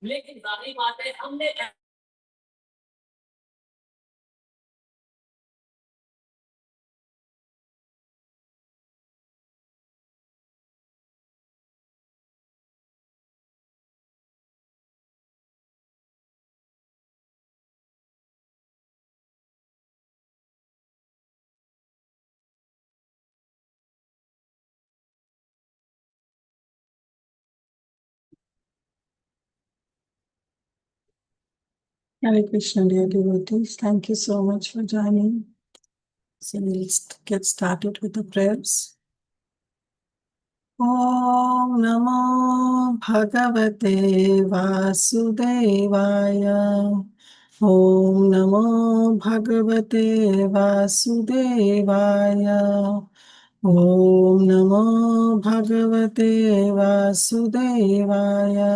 लेकिन जाहिर बात है हमने Hare Krishna, dear devotees. Thank you so much for joining. So we'll get started with the prayers. Om Namo Bhagavate Vasudevaya. Om Namo Bhagavate Vasudevaya. Om Namo Bhagavate Vasudevaya.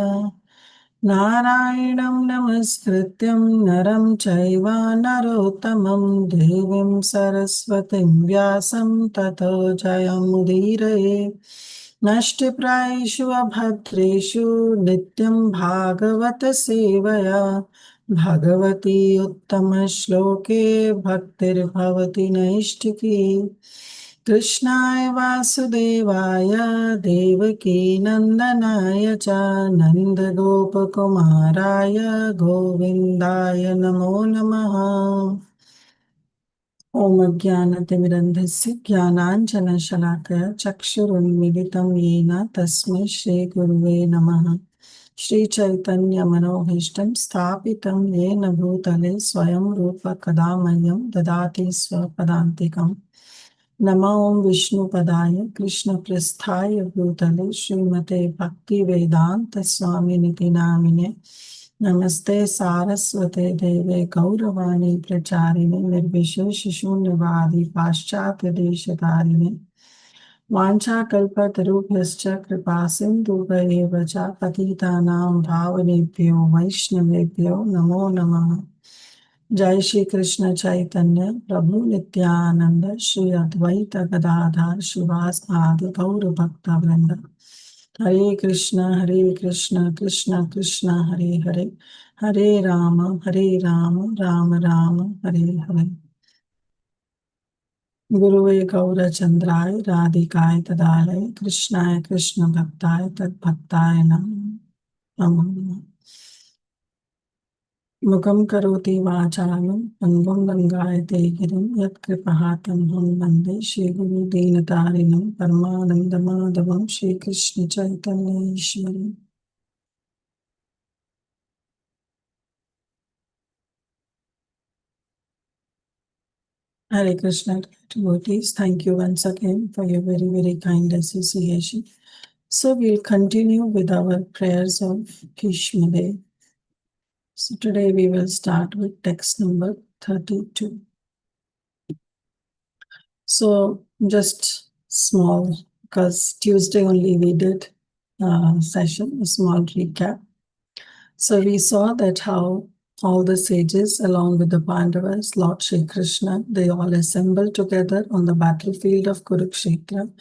नारायणं नमस्कृत्यं नरं चैव नरोत्तमं देवीं सरस्वतीं व्यासं ततो जयमुदीरये नष्टप्रायेषु अभद्रेषु नित्यं भागवत सेवया भगवती उत्तमश्लोके भक्तिर्भवति नैष्ठिकी कृष्णाय वासुदेवाय देवकी नन्दनाय च नन्दगोपकुमाराय गोविन्दाय नमो नमः। ॐ अज्ञानतिमिरन्धस्य ज्ञानाञ्जनशलाकया चक्षुरुन्मिलितं येन तस्मै श्रीगुरुवे नमः। श्रीचैतन्यमनोभीष्टं स्थापितं येन भूतले स्वयं रूप कदा मह्यं ददाति स्वपदान्तिकम्। नमो विष्णुपदाय कृष्णप्रस्थाय भूतले श्रीमते भक्तिवेदान्त स्वामिनिति नामिने नमस्ते सारस्वते देवे गौरवाणी प्रचारिणे निर्विशेष शून्यवादी पाश्चात्य देशतारिणे वाञ्छाकल्पतरुभ्यश्च कृपा सिन्धुभ्येव च पतितानां पावनेभ्यो वैष्णवेभ्यो नमो नमः। जय श्री कृष्ण चैतन्य प्रभु नित्यानंद श्री अद्वैत गदाधर शिवास आदि गौर भक्त वृंद। हरे कृष्ण कृष्ण कृष्ण हरे हरे, हरे राम राम राम हरे हरे। गुरुवे गौरचंद्राय राधिकाय तदालय कृष्णाय कृष्ण भक्ताय तद्भक्ताय नमः। मुखं करोति वाचालं पङ्गुं लङ्घयते गिरिं यत्कृपातमहं वन्दे श्रीगुरुदीनतारिणं परमानन्दमाधवं श्रीकृष्णचैतन्येश्वरम्। Hare Krishna devotees, thank you once again for your very, very kind association. So we'll continue with our prayers of Bhishma Dev. So today we will start with text number 32. So just small, because Tuesday only we did session, a small recap. So we saw that how all the sages, along with the Pandavas, Lord Shri Krishna, they all assembled together on the battlefield of Kurukshetra,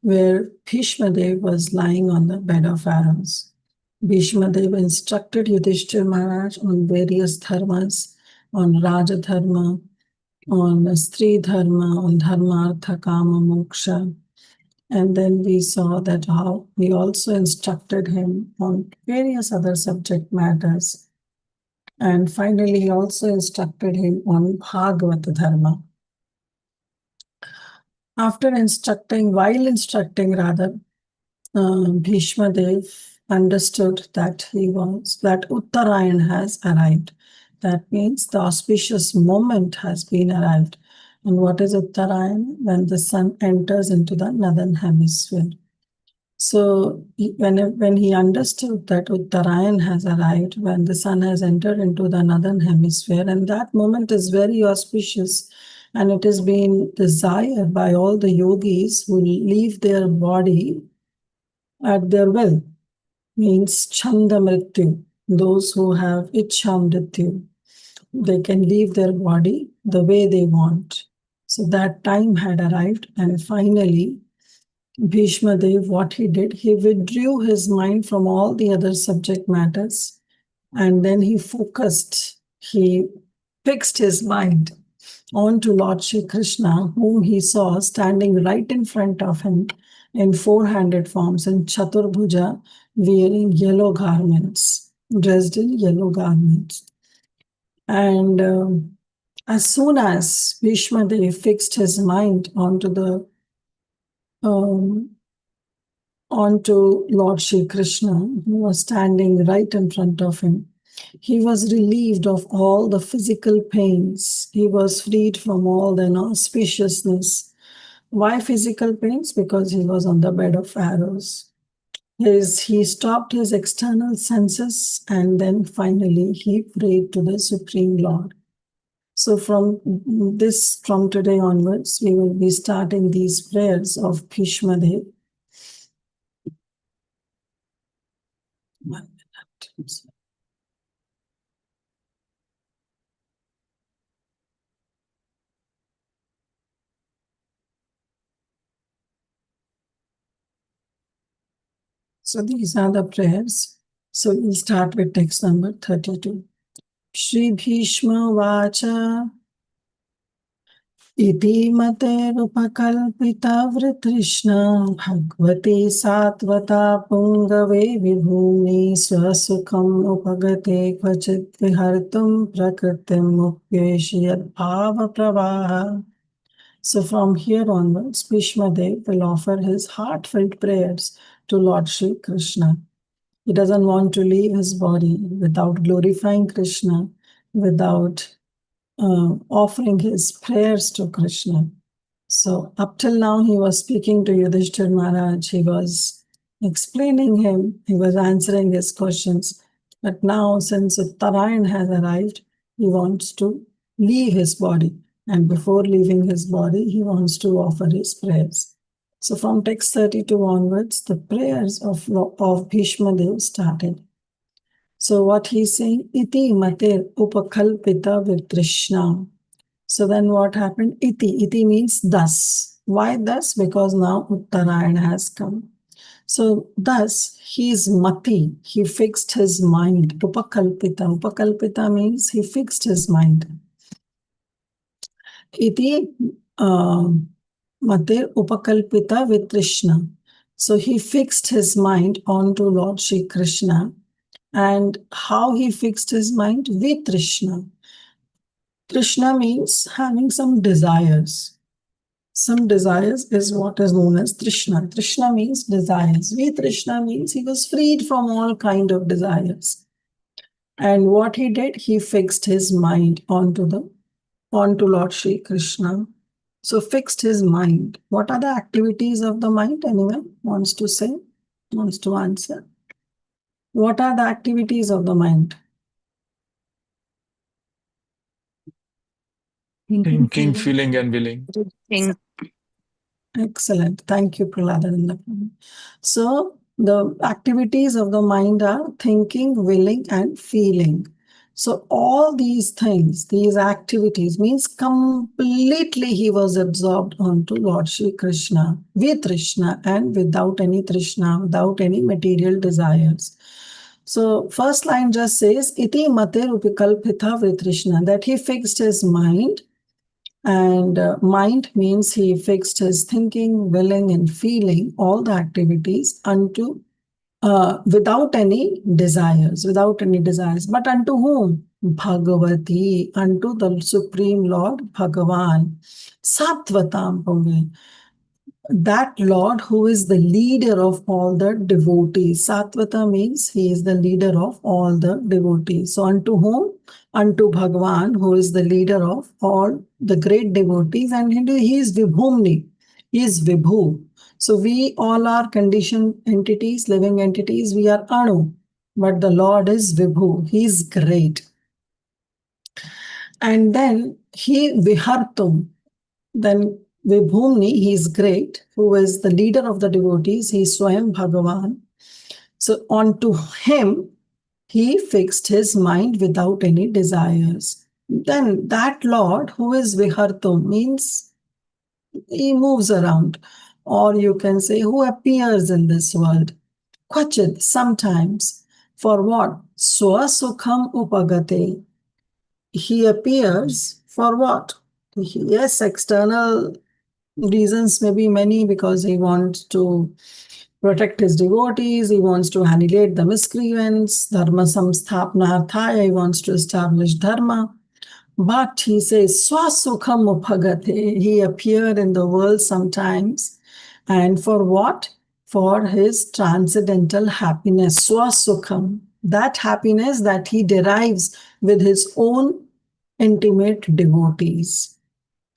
where Bhishma Dev was lying on the bed of arrows. Bhishma Dev instructed Yudhishthir Maharaj on various dharmas, on Raja Dharma, on Stri Dharma, on Dharma, Artha, Kama, Moksha. And then we saw that how we also instructed him on various other subject matters. And finally, he also instructed him on Bhagavata Dharma. While instructing rather, Bhishma Dev understood that Uttarayan has arrived. That means the auspicious moment has been arrived. And what is Uttarayan? When the sun enters into the northern hemisphere. So when he understood that Uttarayan has arrived, when the sun has entered into the northern hemisphere, and that moment is very auspicious, and it has been desired by all the yogis who leave their body at their will, means Chanda Mrityu, those who have Ichha Mrityu. They can leave their body the way they want. So that time had arrived, and finally, Bhishma Dev, what he did, he withdrew his mind from all the other subject matters, And then he fixed his mind onto Lord Shri Krishna, whom he saw standing right in front of him in four-handed forms in Chaturbhuja, wearing yellow garments, dressed in yellow garments. And as soon as Bhishma Dev fixed his mind um, onto Lord Shri Krishna, who was standing right in front of him, he was relieved of all the physical pains. He was freed from all the inauspiciousness. Why physical pains? Because he was on the bed of arrows. He stopped his external senses, and then finally he prayed to the Supreme Lord. So from today onwards, we will be starting these prayers of Bhishma Dev. 1 minute. So these are the prayers. So we'll start with text number 32. Shri Bhishma Vacha Iti Materupakalpita Vritrishna Bhagavati Satvata Pungave Vibhumi Swasukham Upagate Kvachit Vihartum Prakritim Mukhyeshiyat Bhava Pravaha. So from here onwards, Bhishma Dev will offer his heartfelt prayers to Lord Shri Krishna. He doesn't want to leave his body without glorifying Krishna, without offering his prayers to Krishna. So up till now, he was speaking to Yudhishthir Maharaj. He was explaining him. He was answering his questions. But now, since Uttarayan has arrived, he wants to leave his body. And before leaving his body, he wants to offer his prayers. So from text 32 onwards, the prayers of Bhishma Dev started. So what he's saying, iti mater upakalpita vitrishna. So then what happened? Iti means thus. Why thus? Because now Uttarayana has come. So thus he is mati. He fixed his mind. Upakalpita. Upakalpita means he fixed his mind. Iti mater upakalpita vitrishna. So he fixed his mind onto Lord Shri Krishna. And how he fixed his mind? Vitrishna. Trishna means having some desires. Some desires is what is known as Trishna. Trishna means desires. Vitrishna means he was freed from all kind of desires. And what he did, he fixed his mind onto Lord Shri Krishna. So fixed his mind. What are the activities of the mind? Anyone wants to say? Wants to answer? What are the activities of the mind? Thinking, feeling, and willing. Think. Excellent. Thank you, Prahlada. So the activities of the mind are thinking, willing, and feeling. So all these things, these activities means completely he was absorbed onto Lord Shri Krishna, with Krishna and without any Trishna, without any material desires. So first line just says, iti mate rupikalpitha vritrishna, that he fixed his mind. And mind means he fixed his thinking, willing, and feeling, all the activities unto without any desires, But unto whom? Bhagavati, unto the Supreme Lord Bhagavan. Sattvatam Punge, that Lord who is the leader of all the devotees. Satvata means he is the leader of all the devotees. So unto whom? Unto Bhagavan, who is the leader of all the great devotees, and he is Vibhumni. He is Vibhu. So we all are conditioned entities, living entities. We are Anu, but the Lord is Vibhu. He is great. And then he Vihartum. Then Vibhumni, he is great, who is the leader of the devotees. He is Swayam Bhagavan. So onto him, he fixed his mind without any desires. Then that Lord who is Vihartum means he moves around, or you can say who appears in this world. Kvachit, sometimes. For what? Swasukham upagate. He appears for what? Yes, external reasons may be many, because he wants to protect his devotees, he wants to annihilate the miscreants, dharma samsthapnarthaya, he wants to establish dharma. But he says, Swasukham upagate. He appeared in the world sometimes. And for what? For his transcendental happiness. Swasukham. That happiness that he derives with his own intimate devotees.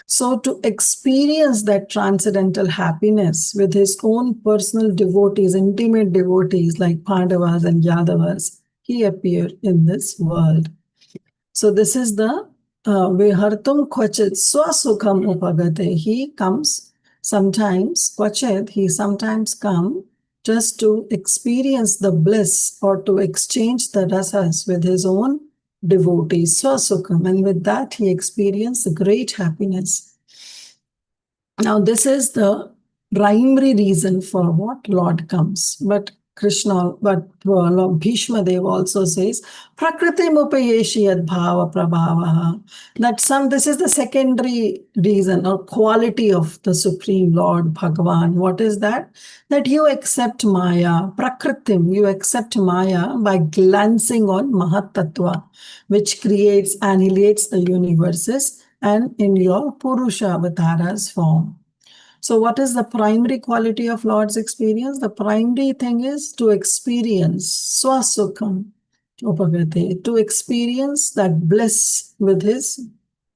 So, to experience that transcendental happiness with his own personal devotees, intimate devotees like Pandavas and Yadavas, he appeared in this world. So, this is the Vihartum Kvachit Swasukham Upagate. He comes sometimes, Kvachit, he sometimes comes just to experience the bliss or to exchange the rasas with his own devotees, Swasukham, and with that he experienced great happiness. Now, this is the primary reason for what Lord comes. But Bhishma Dev also says, Prakriti Mupayeshi Yad Bhava Prabhavaha. This is the secondary reason or quality of the Supreme Lord Bhagavan. What is that? That you accept Maya, Prakritim, you accept Maya by glancing on Mahat Tattva, which creates, annihilates the universes, and in your Purusha Avatara's form. So what is the primary quality of Lord's experience? The primary thing is to experience Swasukham Upagate, to experience that bliss with his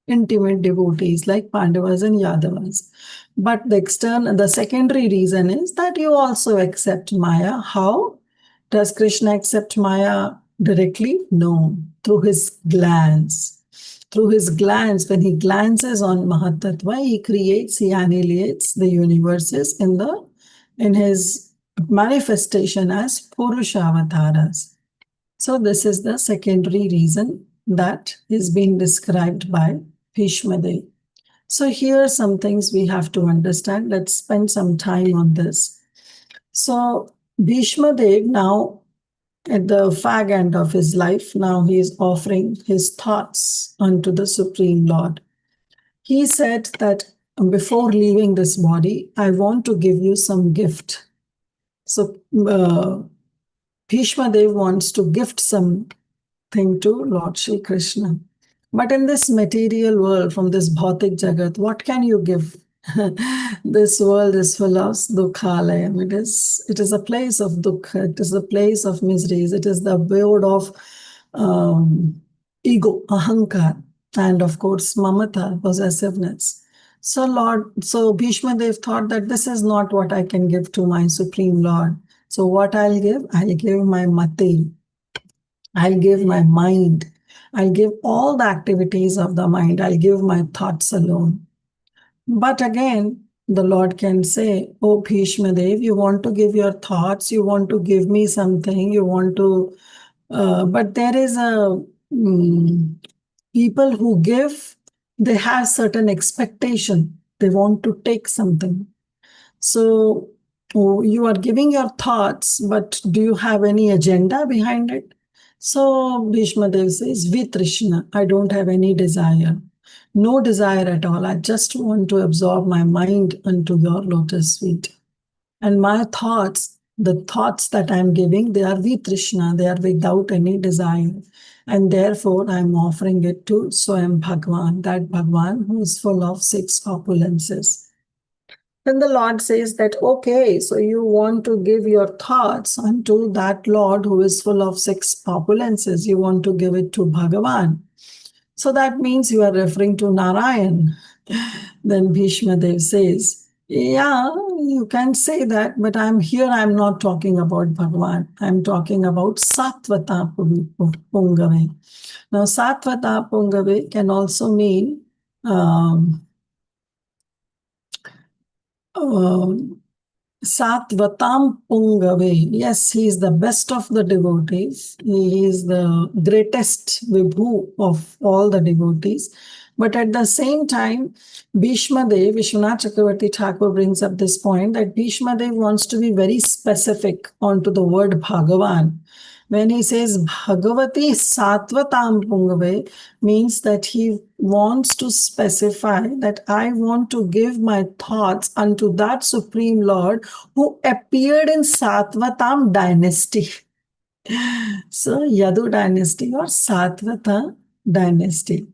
intimate devotees like Pandavas and Yadavas. But the secondary reason is that you also accept Maya. How? Does Krishna accept Maya directly? No, through his glance. Through his glance, when he glances on Mahat Tattva, he annihilates the universes in his manifestation as Purusha Avataras. So this is the secondary reason that is being described by Bhishma Dev. So here are some things we have to understand. Let's spend some time on this. So Bhishma Dev now, at the fag end of his life, now he is offering his thoughts unto the Supreme Lord. He said that before leaving this body, I want to give you some gift. So Bhishma Dev wants to gift something to Lord Shri Krishna. But in this material world, from this Bhautik Jagat, what can you give? This world is full of dukkhalayam. It is a place of dukkha. It is a place of miseries. It is the abode of ego, ahankar, and of course mamata, possessiveness. So Bhishma Dev thought that this is not what I can give to my Supreme Lord. So what I'll give my mati. I'll give my mind. I'll give all the activities of the mind. I'll give my thoughts alone. But again, the Lord can say, oh, Bhishma Dev, you want to give your thoughts, you want to give me something, you want to, but there is people who give, they have certain expectation. They want to take something. So you are giving your thoughts, but do you have any agenda behind it? So Bhishma Dev says, Vitrishna, I don't have any desire. No desire at all. I just want to absorb my mind unto your lotus feet. And my thoughts, the thoughts that I'm giving, they are Vitrishna, they are without any desire. And therefore, I'm offering it to Swayam Bhagwan, that Bhagwan who is full of 6 opulences. Then the Lord says that, okay, so you want to give your thoughts unto that Lord who is full of 6 opulences. You want to give it to Bhagavan. So that means you are referring to Narayan. Then Bhishma Dev says, yeah, you can say that, but I'm not talking about Bhagavan. I'm talking about Satvata Pungave. Now, Satvata Pungave can also mean Satvatam Pungave. Yes, he is the best of the devotees. He is the greatest Vibhu of all the devotees. But at the same time, Bhishma Dev, Vishwanath Chakravarti Thakur brings up this point that Bhishma Dev wants to be very specific onto the word Bhagavan. When he says Bhagavati Satvatam Pungave, means that he wants to specify that I want to give my thoughts unto that Supreme Lord who appeared in Satvatam dynasty. So Yadu dynasty or Satvata dynasty.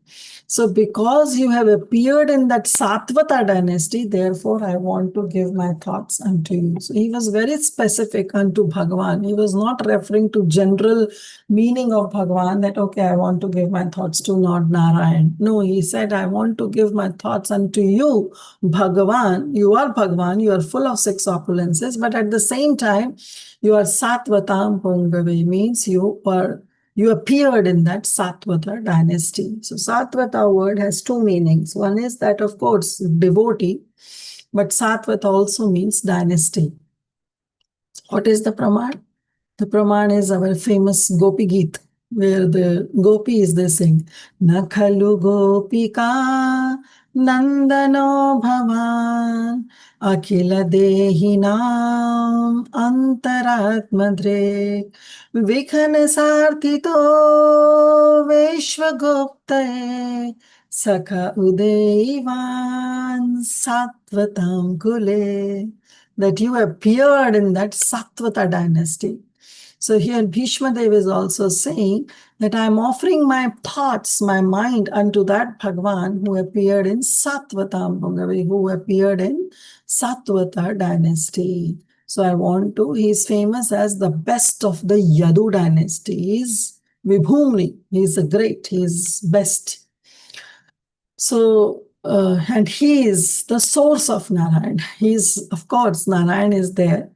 So because you have appeared in that Satvata dynasty, therefore I want to give my thoughts unto you. So he was very specific unto Bhagavan. He was not referring to general meaning of Bhagavan that, okay, I want to give my thoughts to Lord Narayan. No, he said, I want to give my thoughts unto you, Bhagavan. You are Bhagavan, you are full of six opulences, but at the same time, you are Satvatam Pungave, means you appeared in that Satvata dynasty. So Satvata word has two meanings. One is that, of course, devotee, but Satvata also means dynasty. What is the Praman? The Praman is our famous Gopi Geet, where the gopis they sing, Nakhalu Gopika Nandano Bhavan Akhila Dehinam Antaratmadre Vikhana Sarthito Veshwaguptaye Sakha Udaivan Satvatam Kule, that you appeared in that Satvata dynasty. So here Bhishma Dev is also saying that I am offering my thoughts, my mind unto that Bhagwan who appeared in Satvatam Bhagavi, who appeared in Satvata dynasty. So I want to, he is famous as the best of the Yadu dynasty. He is Vibhumni, he is the great, he is best. So, and he is the source of Narayan. He is, of course, Narayan is there,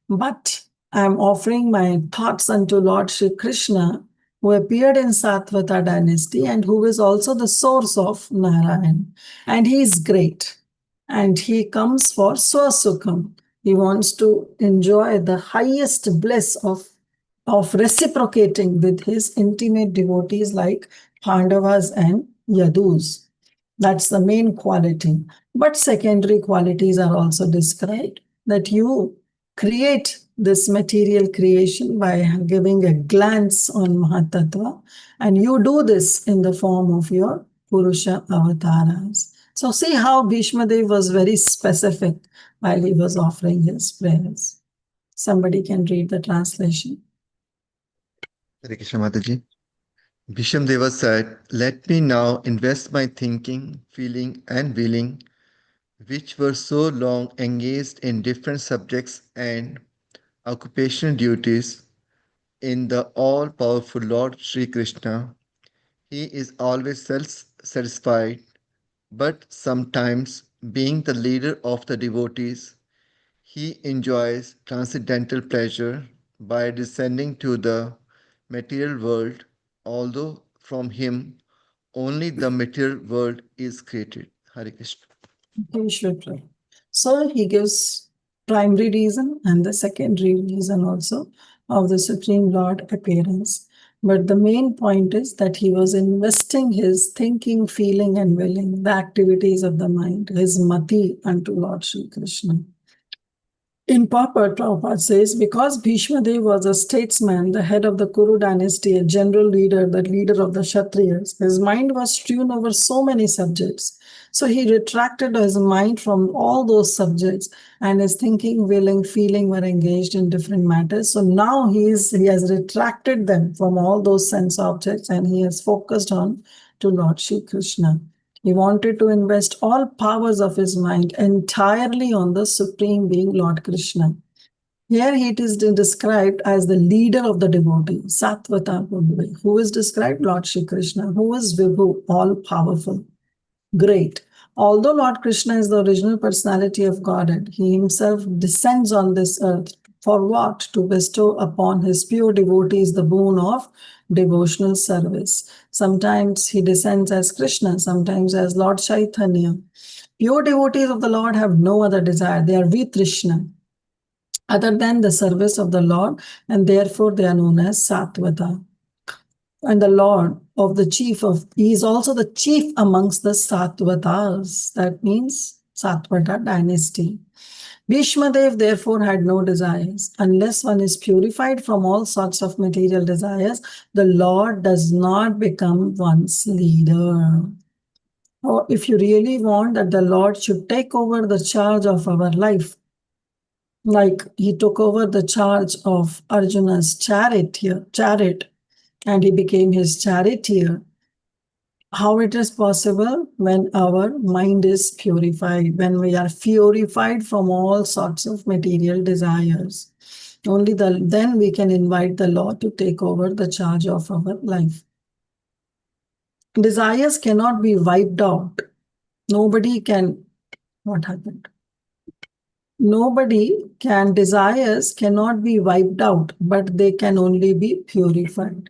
but I am offering my thoughts unto Lord Shri Krishna, who appeared in Satvata dynasty and who is also the source of Narayan. And he is great. And he comes for Swasukham. He wants to enjoy the highest bliss of reciprocating with his intimate devotees like Pandavas and Yadus. That's the main quality. But secondary qualities are also described, that you create this material creation by giving a glance on Mahatattva, and you do this in the form of your Purusha avatars. So see how Bhishma Dev was very specific while he was offering his prayers. Somebody can read the translation. Hare Krishna Mataji. Bhisham Deva said, let me now invest my thinking, feeling, and willing, which were so long engaged in different subjects and occupational duties, in the all-powerful Lord Sri Krishna. He is always self-satisfied, but sometimes, being the leader of the devotees, he enjoys transcendental pleasure by descending to the material world, although from him only the material world is created. Hare Krishna. He should pray. So he gives primary reason and the secondary reason also of the Supreme Lord appearance. But the main point is that he was investing his thinking, feeling, and willing, the activities of the mind, his mati unto Lord Sri Krishna. In purport, Prabhupada says, because Bhishma Dev was a statesman, the head of the Kuru dynasty, a general leader, the leader of the Kshatriyas, his mind was strewn over so many subjects. So he retracted his mind from all those subjects, and his thinking, willing, feeling were engaged in different matters. So now he has retracted them from all those sense objects, and he has focused on to Lord Shri Krishna. He wanted to invest all powers of his mind entirely on the Supreme Being, Lord Krishna. Here it is described as the leader of the devotee, Satvata Purve, who is described Lord Shri Krishna, who is Vibhu, all-powerful, great. Although Lord Krishna is the original personality of Godhead, he himself descends on this earth for what? To bestow upon his pure devotees the boon of devotional service. Sometimes he descends as Krishna, sometimes as Lord Chaitanya. Pure devotees of the Lord have no other desire. They are Vitrishna, other than the service of the Lord, and therefore they are known as Satvata. And the Lord of the chief of, he is also the chief amongst the Sattvatas. That means Satvata dynasty. Bhishmadev therefore had no desires. Unless one is purified from all sorts of material desires, the Lord does not become one's leader. Or if you really want that the Lord should take over the charge of our life, like he took over the charge of Arjuna's chariot, and he became his charioteer. How it is possible? When our mind is purified, when we are purified from all sorts of material desires. Only then we can invite the Lord to take over the charge of our life. Desires cannot be wiped out. Nobody can. What happened? Desires cannot be wiped out, but they can only be purified.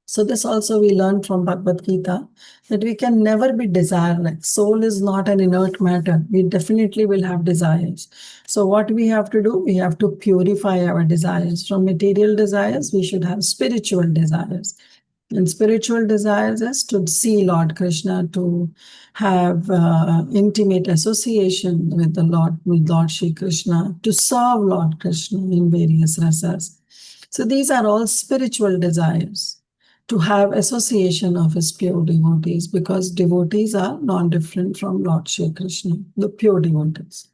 So this also we learn from Bhagavad Gita, that we can never be desireless. Soul is not an inert matter. We definitely will have desires. So what we have to do? We have to purify our desires. From material desires, we should have spiritual desires. And spiritual desires is to see Lord Krishna, to have intimate association with the Lord, with Lord Shri Krishna, to serve Lord Krishna in various rasas. So these are all spiritual desires, to have association of his pure devotees, because devotees are non-different from Lord Shri Krishna, the pure devotees.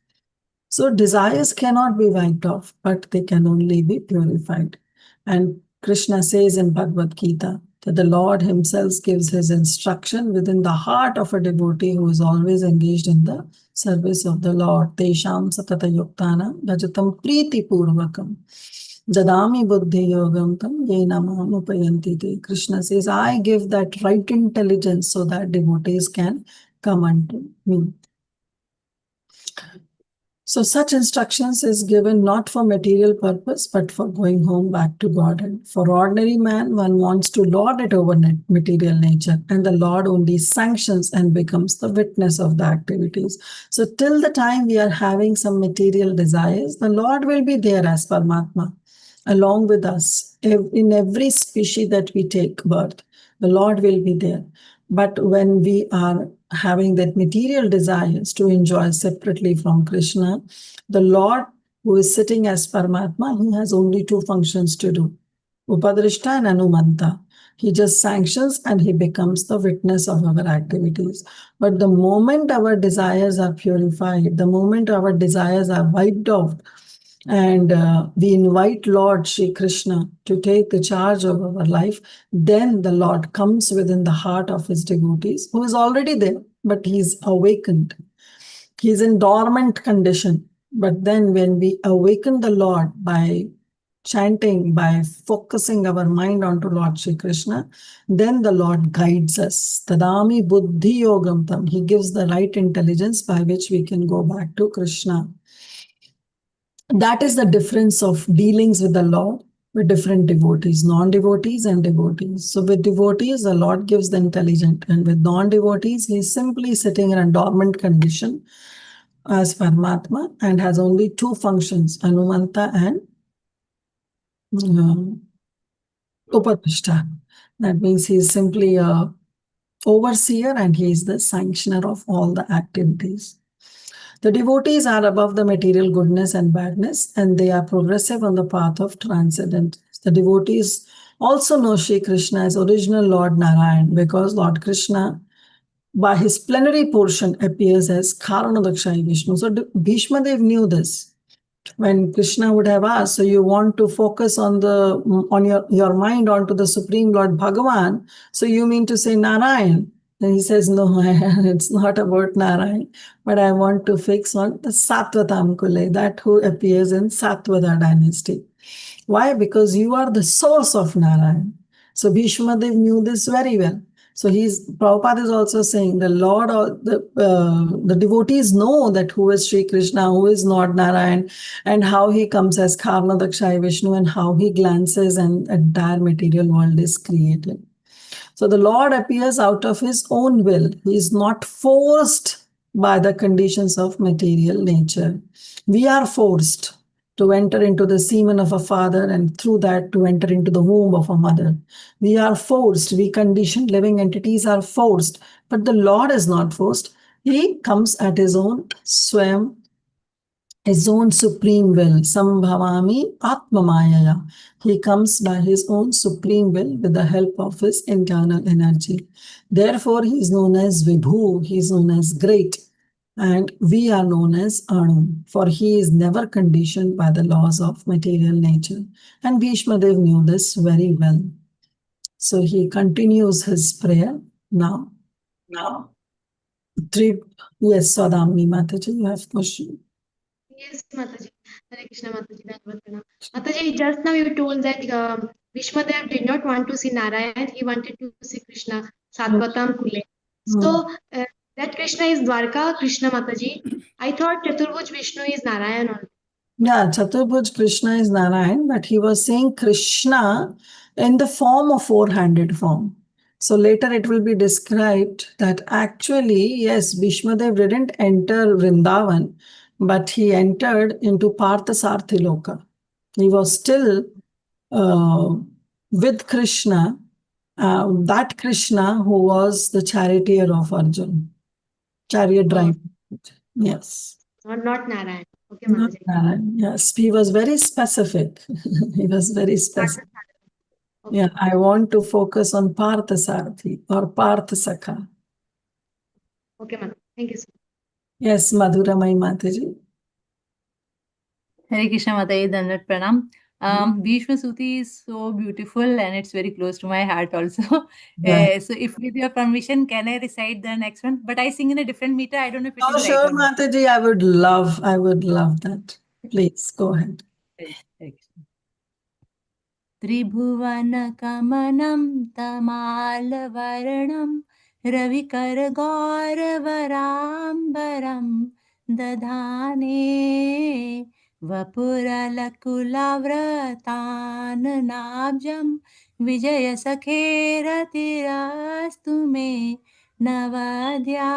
So desires cannot be wiped off, but they can only be purified. And Krishna says in Bhagavad Gita that the Lord himself gives his instruction within the heart of a devotee who is always engaged in the service of the Lord. Tesham satata yuktana bhajatam priti purvakam jadami buddhi yogam tam yena mam upayanti te. Krishna says, I give that right intelligence so that devotees can come unto me. So such instructions is given not for material purpose, but for going home back to Godhead. For ordinary man, one wants to lord it over material nature, and the Lord only sanctions and becomes the witness of the activities. So till the time we are having some material desires, the Lord will be there as Paramatma, along with us. In every species that we take birth, the Lord will be there. But when we are having that material desires to enjoy separately from Krishna, the Lord who is sitting as Paramatma, he has only two functions to do, Upadrishta and Anumanta. He just sanctions and he becomes the witness of our activities. But the moment our desires are purified, the moment our desires are wiped off, and we invite Lord Shri Krishna to take the charge of our life, then the Lord comes within the heart of his devotees, who is already there, but he is awakened. He is in dormant condition. But then when we awaken the Lord by chanting, by focusing our mind onto Lord Shri Krishna, then the Lord guides us. Tadami buddhi yogam tam. He gives the right intelligence by which we can go back to Krishna. That is the difference of dealings with the Lord with different devotees, non-devotees and devotees. So with devotees, the Lord gives the intelligence, and with non-devotees, he is simply sitting in a dormant condition as Paramatma and has only two functions, Anumanta and Upadrishta. That means he is simply a overseer and he is the sanctioner of all the activities. The devotees are above the material goodness and badness, and they are progressive on the path of transcendence. The devotees also know Shri Krishna as original Lord Narayan, because Lord Krishna, by his plenary portion, appears as Karanadakshayi Vishnu. So Bhishmadev knew this. When Krishna would have asked, so you want to focus on your mind onto the Supreme Lord Bhagavan, so you mean to say Narayan? Then he says, no, it's not about Narayan, but I want to fix on the Satvatam Kule, that who appears in Satvata dynasty. Why? Because you are the source of Narayan. So Bhishmadev knew this very well. So Prabhupada is also saying the Lord, or the devotees know that who is Sri Krishna, who is Lord Narayan, and how he comes as Karnadakshayi Vishnu, and how he glances and entire material world is created. So the Lord appears out of his own will. He is not forced by the conditions of material nature. We are forced to enter into the semen of a father, and through that to enter into the womb of a mother. We are forced. We conditioned living entities are forced. But the Lord is not forced. He comes at his own swam, his own supreme will. Sambhavami Atmamayaya. He comes by his own supreme will with the help of his internal energy. Therefore, he is known as Vibhu, he is known as great. And we are known as Anu, for he is never conditioned by the laws of material nature. And Bhishma Dev knew this very well. So he continues his prayer now. Yes, Swadamini Mataji, you have question. Yes, Mataji. Hare Krishna, Mataji. Dhanyavad pranam. Mataji, just now you told that Vishmadev did not want to see Narayan, he wanted to see Krishna, Satvatam Kule. So, that Krishna is Dwarka Krishna, Mataji. I thought Chaturbhuj Vishnu is Narayan only. Yeah, Chaturbhuj Krishna is Narayan, but he was saying Krishna in the form of four-handed form. So later it will be described that actually, yes, Bhishmadev didn't enter Vrindavan, but he entered into Parthasarthi Loka. He was still with Krishna, that Krishna who was the charioteer of Arjuna, chariot driver. Yes. Not Narayan. Okay, Not Mataji. Narayan. Yes, he was very specific. He was very specific. Okay. Yeah, I want to focus on Parthasarthi or Parthasakha. Okay, Mataji. Thank you, sir. Yes, Madhuramai Mataji. Hare Krishna Mataji, Dhanyavad pranam. Bhishma Suti is so beautiful and it's very close to my heart also. Right. So if with your permission, can I recite the next one? But I sing in a different meter. I don't know if it Oh, is sure, right or not. Mataji. I would love that. Please go ahead. त्रिभुवनकमनं तमालवर्णं रविकरगौरवराम्बरं दधाने वपुरलकुलव्रताननाब्जं विजयसखेरतिरस्तु may नवद्या.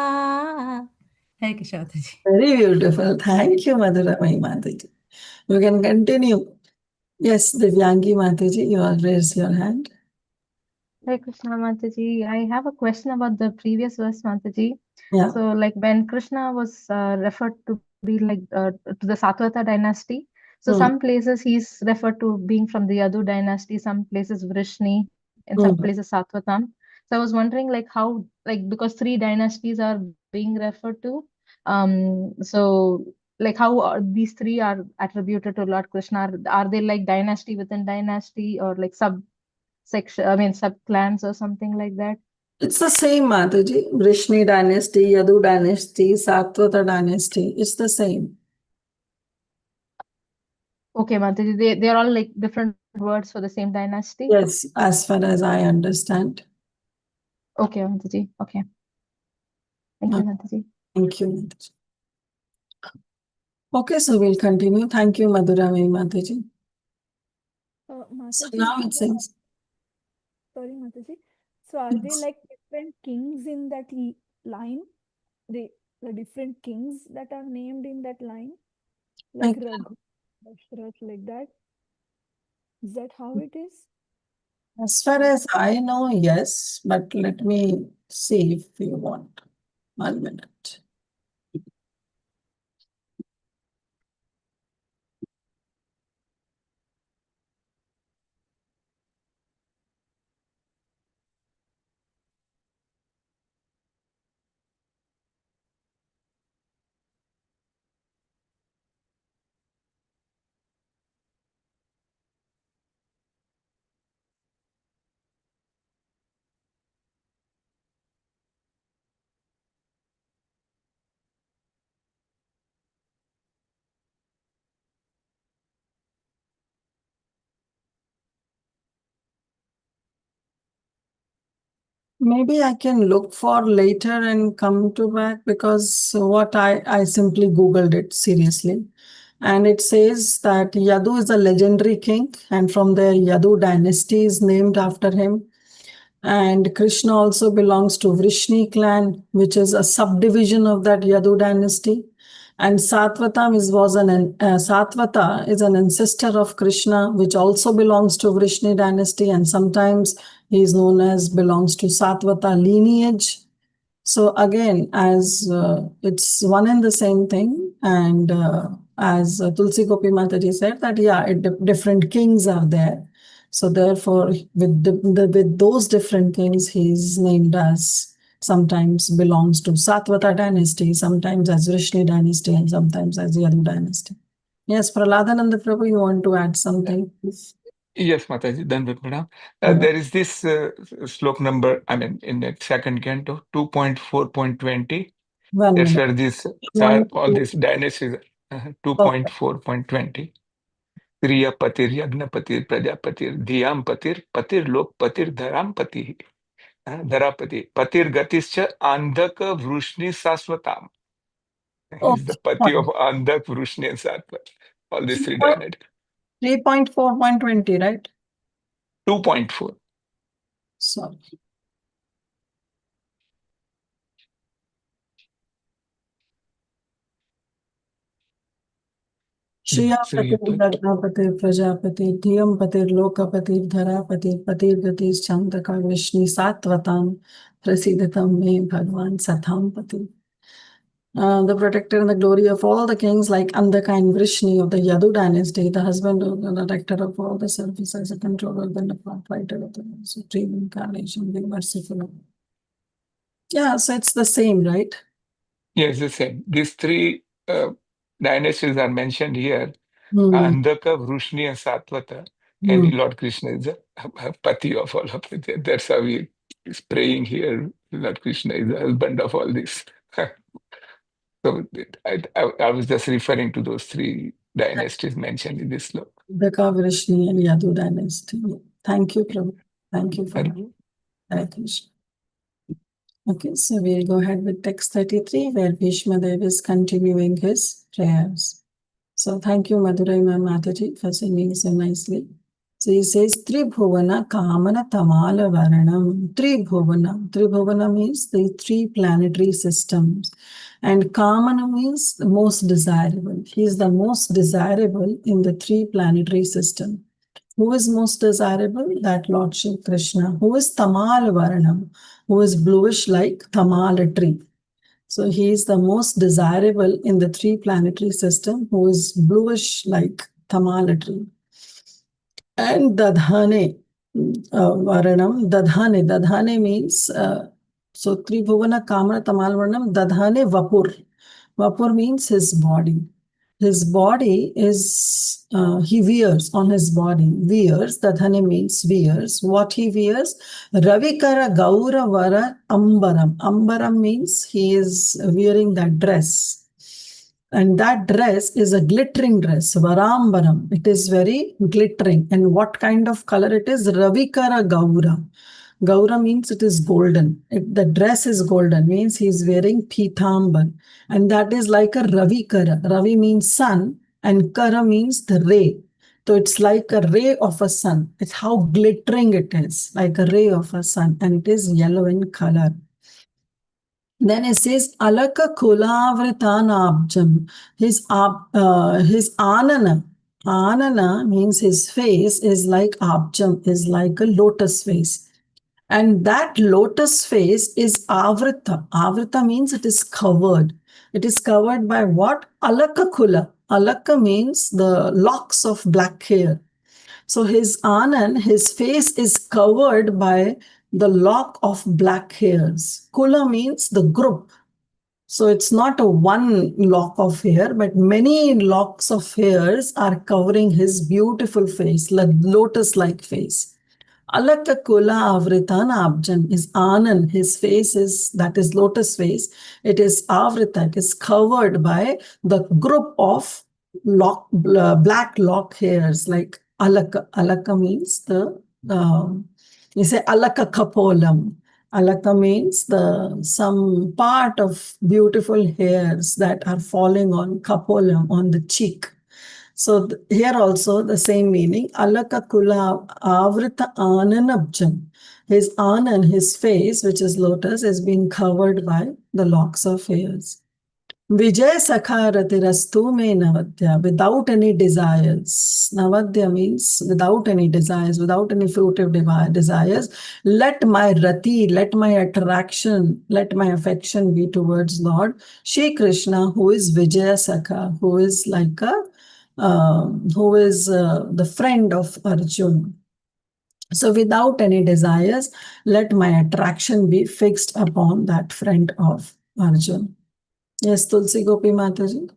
Hare Krishna Mataji. Very beautiful. Thank you, Madhuramai Mataji. You can continue. Yes, Divyangi Mataji, you have raised your hand. Hare Krishna Mataji, I have a question about the previous verse, Mataji. Yeah. So, like when Krishna was referred to be like to the Satvata dynasty, so some places he's referred to being from the Yadu dynasty, some places Vrishni, and some places Satvatam. So I was wondering like how, like because three dynasties are being referred to, so like how are these three are attributed to Lord Krishna? Are they like dynasty within dynasty or like sub clans or something like that? It's the same, Mataji. Vrishni dynasty, Yadu dynasty, Satvata dynasty. It's the same. Okay, Mataji, they're all like different words for the same dynasty? Yes, as far as I understand. Okay, Mataji. Okay. Thank you, Mataji. Thank you, Mataji. Okay, so we'll continue. Thank you, Madhuramai Mataji. So Mataji, now it says, sorry, Mataji. So are they like different kings in that line? The different kings that are named in that line? Like Raghu, Dashrath, like that? Is that how it is? as far as I know, yes, but let me see if you want. 1 minute. Maybe I can look for later and come to back because what I simply Googled it seriously. And it says that Yadu is a legendary king, and from there Yadu dynasty is named after him. And Krishna also belongs to Vrishni clan, which is a subdivision of that Yadu dynasty. And Satvata is an ancestor of Krishna, which also belongs to Vrishni dynasty, and sometimes he is known as belongs to Satvata lineage. So again, as it's one and the same thing, and as Tulsi Gopi Mataji said that different kings are there. So therefore, with those different kings, he's named as, sometimes belongs to Satvata dynasty, sometimes as Vrishni dynasty, and sometimes as Yadu dynasty. Yes, Praladananda Prabhu, you want to add something? Yes, Mataji, Dandavat Madam. Yeah. There is this slok number, I mean, in the second canto, 2.4.20. One That's minute. where this, One, all these dynasties, 2.4.20. Kriya patir, yagna patir, prajapatir, dhyam patir, patir lok patir, dharam pati, dharapati, patir gatischa, andhaka vrushni saswatam. He's the pati of Andhak, Vrushni, and Satvat. All these three dynasties. 3.4.20, right? 2.4. Sorry. श्रियापति प्रज्ञापति Prajapati धियंपति Lokpati धरापति पतिर्गति छंदका Vishnu सात्वताम प्रसिद्धतम मे भगवान सताम पति. The protector and the glory of all the kings, like Andhaka and Vrishni of the Yadu dynasty, the husband of the protector of all the services, a controller, then the proprietor of the supreme incarnation, be merciful. Yeah, so it's the same, right? Yes, the same. These three dynasties are mentioned here. Andhaka, Vrushni, and Satvata. And Lord Krishna is a pati of all of it. That's how he is praying here. Lord Krishna is the husband of all this. So I was just referring to those three dynasties mentioned in this slok. Andhaka, Vrishni, and Yadu dynasty. Thank you, Prabhu. Thank you for that. Hare Krishna. Okay, so we'll go ahead with text 33, where Bhishma Dev is continuing his prayers. So thank you, Madurai Mataji, for singing so nicely. So he says, Tribhuvana Kamana Tamala Varanam. Tribhuvana. Tribhuvana means the three planetary systems. And Kamana means the most desirable. He is the most desirable in the three planetary system. Who is most desirable? That Lord Shri Krishna. Who is Tamal Varanam? Who is bluish like Tamal tree. So he is the most desirable in the three planetary system, who is bluish like Tamala tree. And Dadhane Varanam. Dadhane means, so Tribhuvana Kamana Tamal Varanam, Dadhane Vapur. Vapur means his body. His body is, he wears on his body. Wears, Dadhane means wears. What he wears? Ravikara Gaura Vara Ambaram. Ambaram means he is wearing that dress. And that dress is a glittering dress, Varambaram. It is very glittering. And what kind of color it is? Ravikara Gaura. Gaura means it is golden. The dress is golden, means he is wearing Pithambar. And that is like a Ravikara. Ravi means sun and Kara means the ray. So it's like a ray of a sun. It's how glittering it is, like a ray of a sun. And it is yellow in color. Then it says, Alaka Kulavritan Abjam. His Anana. Anana means his face is like Abjam, is like a lotus face. And that lotus face is Avrita. Avrita means it is covered. It is covered by what? Alaka Kula. Alaka means the locks of black hair. So his Anand, his face is covered by the lock of black hairs. Kula means the group. So it's not a one lock of hair, but many locks of hairs are covering his beautiful face, like lotus-like face. Alaka Kula Avritan Abjan is Anand. His face is, that is lotus face. It is Avrita. It is covered by the group of black lock hairs, like Alaka. Alaka means the, you say Alaka Kapolam. Alaka means the some part of beautiful hairs that are falling on Kapolam, on the cheek. So here also the same meaning. Alaka Kula Avrita Ananabjan. His Anan, his face, which is lotus, is being covered by the locks of hairs. Vijay Sakha Ratirastu me Navadya, without any desires. Navadya means without any desires, without any fruitive desires. Let my rati, let my attraction, let my affection be towards Lord Shri Krishna, who is Vijaya Sakha, who is like a, who is the friend of Arjuna. So without any desires, let my attraction be fixed upon that friend of Arjuna. Yes, Tulsi Gopi Mataji.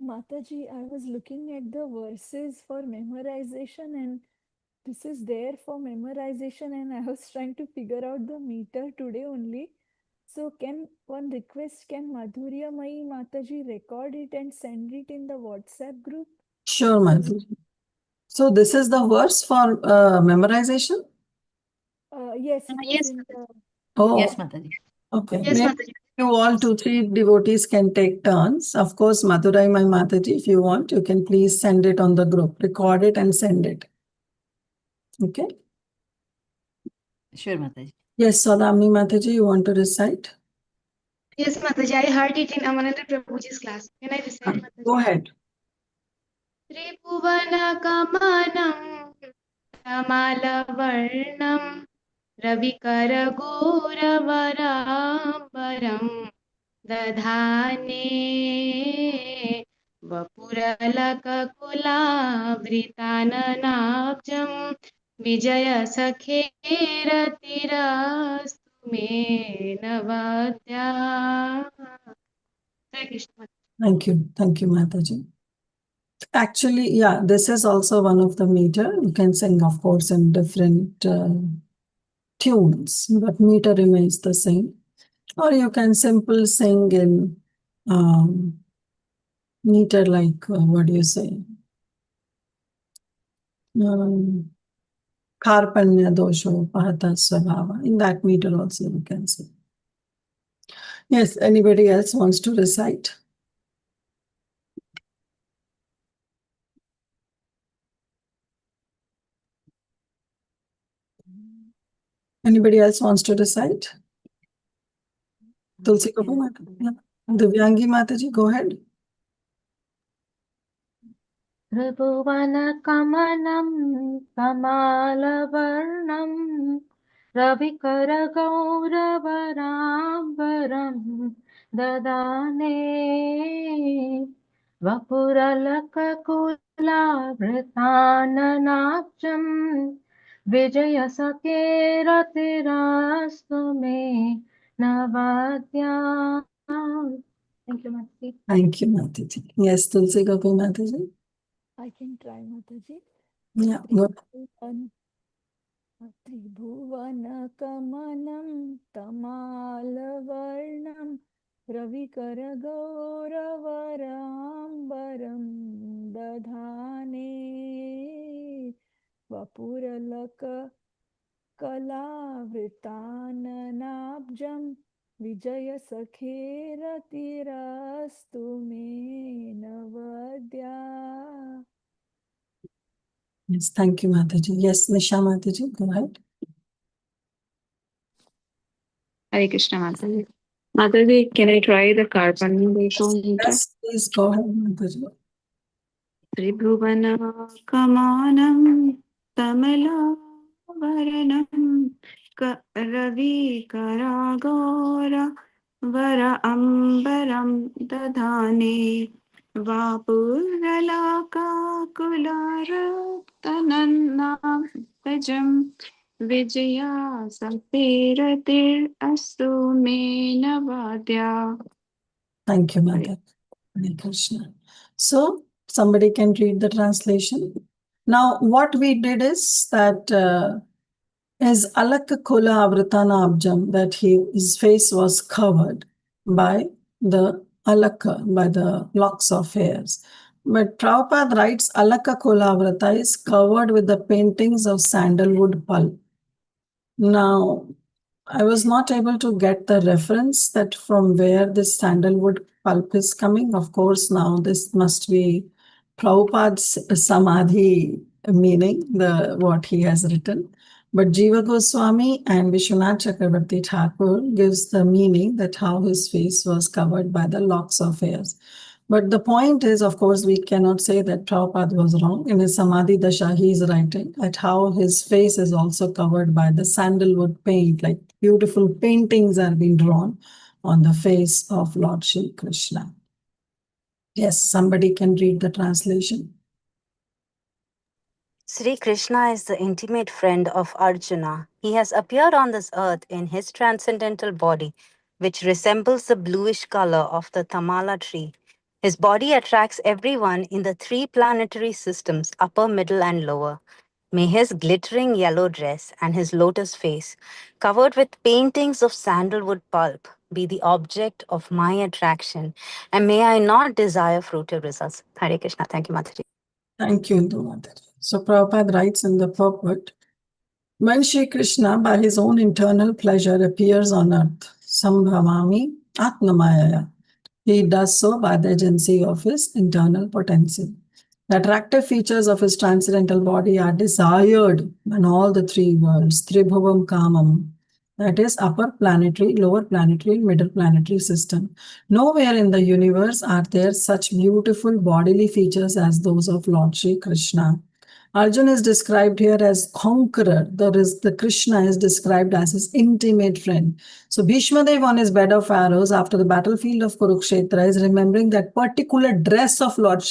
Mataji, I was looking at the verses for memorization, and this is there for memorization, and I was trying to figure out the meter today only. So can one request, can Madhurya Mai Mataji record it and send it in the WhatsApp group? Sure, Mataji. So this is the verse for memorization? Yes, it is Yes, in the... Oh, Yes, Mataji. okay. yes, Maybe Mataji. you all 2-3 devotees can take turns. Of course, Madurai Mai Mataji, if you want, you can please send it on the group. Record it and send it. Okay? Sure, Mataji. Yes, Sadamni Mataji, you want to recite? Yes, Mataji. I heard it in Amananda Prabhuji's class. Can I recite, Mataji? Go ahead. त्रिभुवनकमनं कमलवर्णं रविकरगोरवराम्बरं दधाने वपुरलककुलावृताननाब्जं विजयसखेरतिरस्तु may नवद्या. Hare Krishna. Thank you. Thank you, Mataji. Actually, yeah, this is also one of the meter. You can sing, of course, in different tunes, but meter remains the same. Or you can simple sing in meter like, what do you say? Karpanya dosho pahata svabhava. In that meter also you can sing. Yes, anybody else wants to recite? Anybody else wants to recite? Tulsi Gopi Mataji. Yeah. Divyangi Mataji, go ahead. त्रिभुवनकमलं कमालवर्णं रविकरगौरवराम्बरं ददाने वपुरलककुलावृताननाब्जं विजयसखेरतिरास्तु may नवद्या. Thank you, Mataji. Thank you, Mataji. Yes, Tulsi Gopi Mataji. I can try, Mataji. Yeah, go. त्रिभुवनकमनं तमालवर्णं रविकरगौरवराम्बरं दधाने वपुरलककलावृताननाब्जं विजयसखेरतिरस्तु may नवद्या. Yes, thank you, Mataji. Yes, Nisha Mataji, go ahead. Hare Krishna, Mataji. Mataji, can I try the Karpanya meter? Yes, please go ahead, Mataji. Tribhuvana kamanam tamala varanam ravi karagora vara ambaram dadhane vapuralaka kulara tanannam pajam vijaya sapiratir astu me navadya. Thank you, Mataji. Hare Krishna. So, somebody can read the translation. Now, what we did is that his alaka kola avritana abjam, that his face was covered by the alaka, by the locks of hairs. But Prabhupada writes alaka kola avrata is covered with the paintings of sandalwood pulp. Now, I was not able to get the reference that from where this sandalwood pulp is coming. Of course, now this must be Prabhupada's Samadhi meaning, what he has written. But Jiva Goswami and Vishwanath Chakravarti Thakur gives the meaning that how his face was covered by the locks of hairs. But the point is, of course, we cannot say that Prabhupada was wrong. In his Samadhi Dasha, he is writing at how his face is also covered by the sandalwood paint, like beautiful paintings are being drawn on the face of Lord Shri Krishna. Yes, somebody can read the translation. Sri Krishna is the intimate friend of Arjuna. He has appeared on this earth in his transcendental body, which resembles the bluish color of the tamala tree. His body attracts everyone in the three planetary systems, upper, middle, and lower. May his glittering yellow dress and his lotus face, covered with paintings of sandalwood pulp, be the object of my attraction, and may I not desire fruitive results. Hare Krishna. Thank you, Mataji. Thank you, Indu Mataji. So Prabhupada writes in the purport, when Shri Krishna, by his own internal pleasure, appears on earth, Sambhavami Atmamayaya, he does so by the agency of his internal potency. The attractive features of his transcendental body are desired in all the three worlds, Tribhuvam Kamam, that is upper planetary, lower planetary, middle planetary system. Nowhere in the universe are there such beautiful bodily features as those of Lord Shri Krishna. Arjuna is described here as conqueror. The Krishna is described as his intimate friend. So Bhishma Dev on his bed of arrows after the battlefield of Kurukshetra is remembering that particular dress of Lord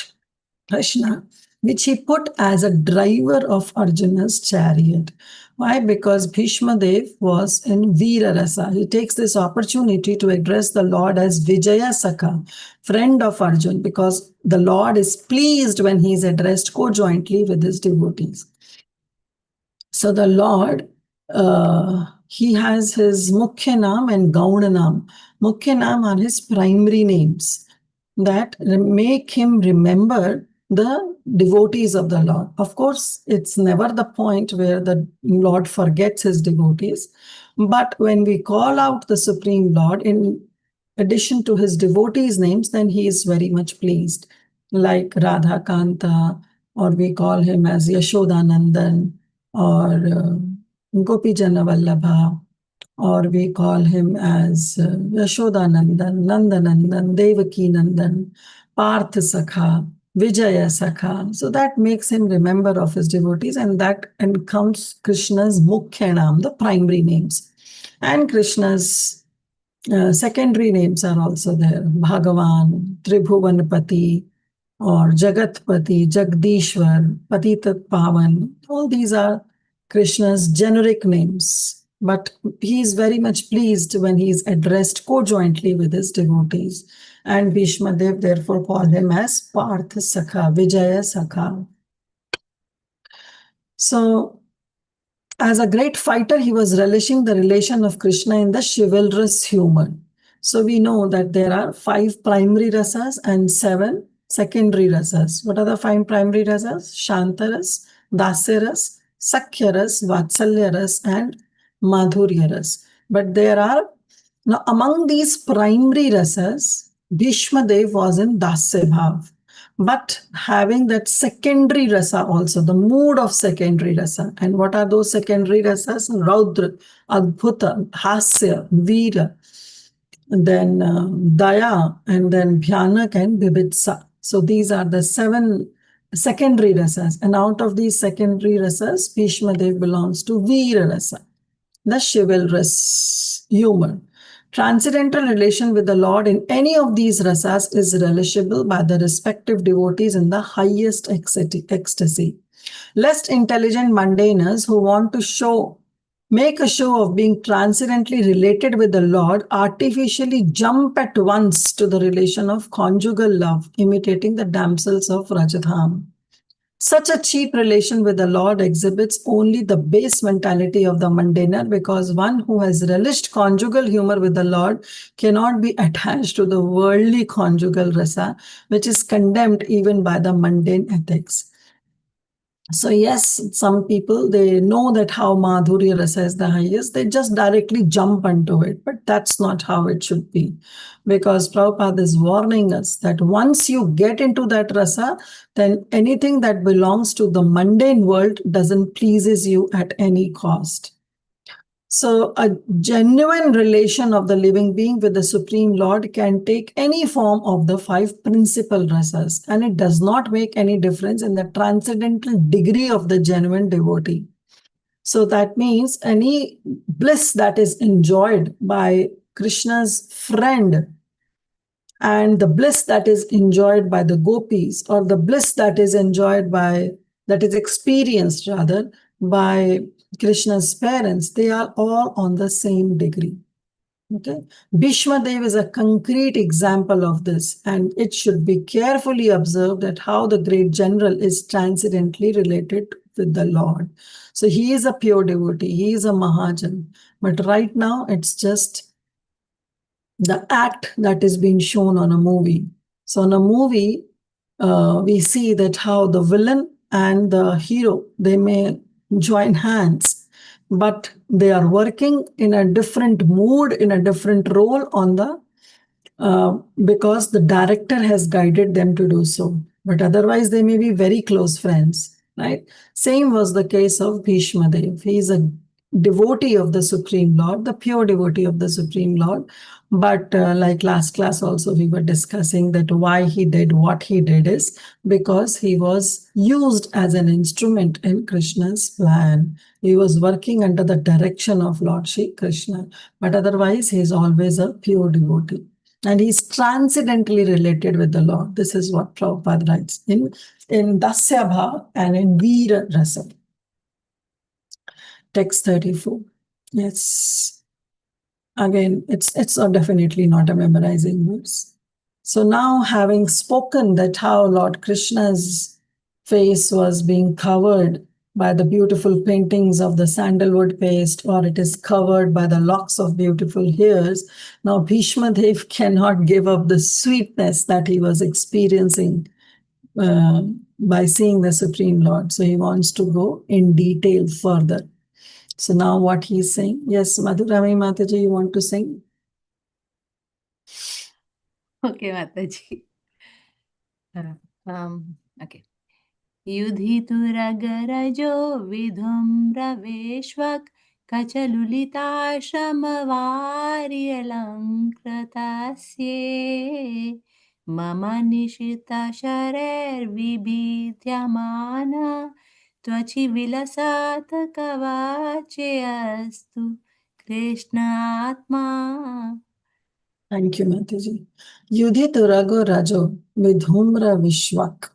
Krishna, which he put as a driver of Arjuna's chariot. Why? Because Bhishma Dev was in Veera Rasa. He takes this opportunity to address the Lord as Vijaya Sakha, friend of Arjun, because the Lord is pleased when he is addressed co-jointly with his devotees. So the Lord, he has his Mukhya Nam and Gauna Nam. Mukhya Nam are his primary names that make him remember the devotees of the Lord. Of course, it's never the point where the Lord forgets his devotees. But when we call out the Supreme Lord in addition to his devotees' names, then he is very much pleased. Like Radha Kanta, or we call him as Yashodanandan, or Gopijana Vallabha, or we call him as Yashodanandan, Nandanandan, Devaki Nandan, Parth Sakha, Vijaya Sakha. So that makes him remember of his devotees, and that counts Krishna's Mukhya Nam, the primary names. And Krishna's secondary names are also there. Bhagavan, Tribhuvanpati, or Jagatpati, Jagdishwar, Patitat Pavan. All these are Krishna's generic names. But he is very much pleased when he is addressed co-jointly with his devotees. And Bhishma Dev therefore called him as Parth Sakha, Vijaya Sakha. So, as a great fighter, he was relishing the relation of Krishna in the chivalrous humor. So we know that there are 5 primary rasas and 7 secondary rasas. What are the 5 primary rasas? Shantaras, Dasyaras, Sakhyaras, Vatsalyaras, and Madhuryaras. But there are, now among these primary rasas, Bhishma Dev was in Dasya Bhav. But having that secondary rasa also, the mood of secondary rasa. And what are those secondary rasas? Raudra, Adbhuta, Hasya, Veera, and then Daya, and then Bhyanak and Bibitsa. So these are the 7 secondary rasas. And out of these secondary rasas, Bhishma Dev belongs to Veera rasa, the chivalrous humor. Transcendental relation with the Lord in any of these rasas is relishable by the respective devotees in the highest ecstasy. Less intelligent mundaners who want to make a show of being transcendently related with the Lord artificially jump at once to the relation of conjugal love, imitating the damsels of Rajadham. Such a cheap relation with the Lord exhibits only the base mentality of the mundaner, because one who has relished conjugal humor with the Lord cannot be attached to the worldly conjugal rasa, which is condemned even by the mundane ethics. So yes, some people, they know that how Madhurya Rasa is the highest, they just directly jump into it. But that's not how it should be. Because Prabhupada is warning us that once you get into that rasa, then anything that belongs to the mundane world doesn't pleases you at any cost. So a genuine relation of the living being with the Supreme Lord can take any form of the five principal rasas, and it does not make any difference in the transcendental degree of the genuine devotee. So that means any bliss that is enjoyed by Krishna's friend and the bliss that is enjoyed by the gopis, or the bliss that is enjoyed by, that is experienced rather, by Krishna's parents, they are all on the same degree. Okay, Bhishma Dev is a concrete example of this, and it should be carefully observed that how the great general is transcendently related with the Lord. So he is a pure devotee, he is a Mahajan, but right now it's just the act that is being shown on a movie. So in a movie, we see that how the villain and the hero, they may join hands, but they are working in a different mood, in a different role on the because the director has guided them to do so. But otherwise, they may be very close friends, right? Same was the case of Bhishma Dev. He is a devotee of the Supreme Lord, the pure devotee of the Supreme Lord. But like last class also, we were discussing that why he did what he did is because he was used as an instrument in Krishna's plan. He was working under the direction of Lord Shri Krishna. But otherwise, he is always a pure devotee. And he's transcendently related with the Lord. This is what Prabhupada writes in Dasya Bhav and in Veera Rasa. Text 34. Yes. Again, it's definitely not a memorizing verse. So now, having spoken that how Lord Krishna's face was being covered by the beautiful paintings of the sandalwood paste, or it is covered by the locks of beautiful hairs, now Bhishma Dev cannot give up the sweetness that he was experiencing by seeing the Supreme Lord. So he wants to go in detail further. So now what he's saying, yes, Madhurami Mataji, you want to sing? Okay, Mataji. Okay. युधितुरगरजो विधुम्रवेश्वक् कचलुलिताश्रमवार्यलङ्कृतस्ये मम निशितशरैर्विभिद्यमान त्वचि विलसत् कवचे अस्तु कृष्ण आत्मा. Thank you, Mataji. Yudhi Rago Rajo Vidhumra Vishwak.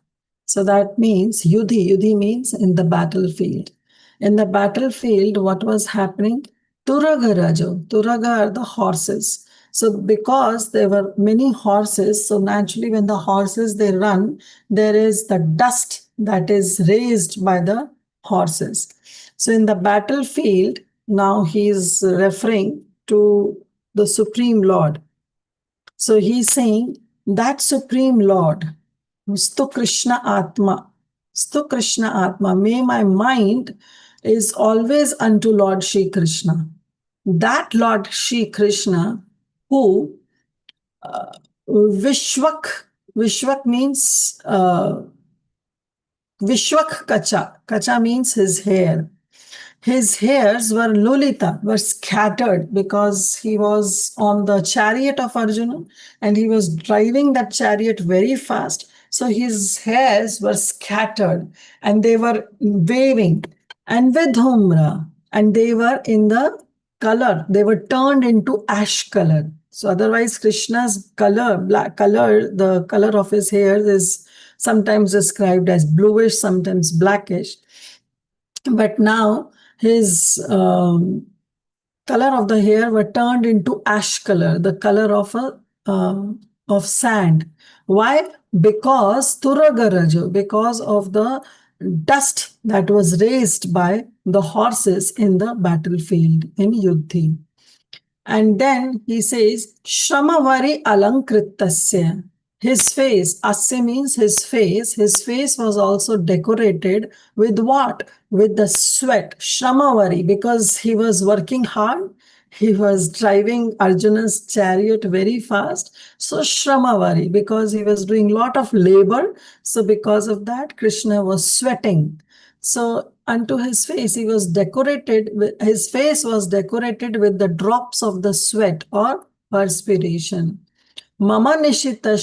So that means Yudhi. Yudhi means in the battlefield. In the battlefield, what was happening? Turaga Rajo. Turaga are the horses. So because there were many horses, so naturally when the horses they run, there is the dust that is raised by the horses. So in the battlefield, now he is referring to the Supreme Lord. So he's saying that Supreme Lord, Stu Krishna Atma, may my mind is always unto Lord Shri Krishna. That Lord Shri Krishna who Vishwak means Vishwak Kacha. Kacha means his hair. His hairs were lulita, were scattered because he was on the chariot of Arjuna and he was driving that chariot very fast. So his hairs were scattered and they were waving. And vidhumra, and they were in the color, they were turned into ash color. So otherwise Krishna's color, black color, the color of his hair is sometimes described as bluish, sometimes blackish. But now his color of the hair were turned into ash color, the color of sand. Why? Because Turagarajo, because of the dust that was raised by the horses in the battlefield in Yuddhi. And then he says, Shamavari Alankritasya. His face, asya means his face was also decorated with what? With the sweat, Shramavari, because he was working hard. He was driving Arjuna's chariot very fast. So Shramavali, because he was doing a lot of labor. So because of that, Krishna was sweating. So unto his face, his face was decorated with the drops of the sweat or perspiration. Mama Nishita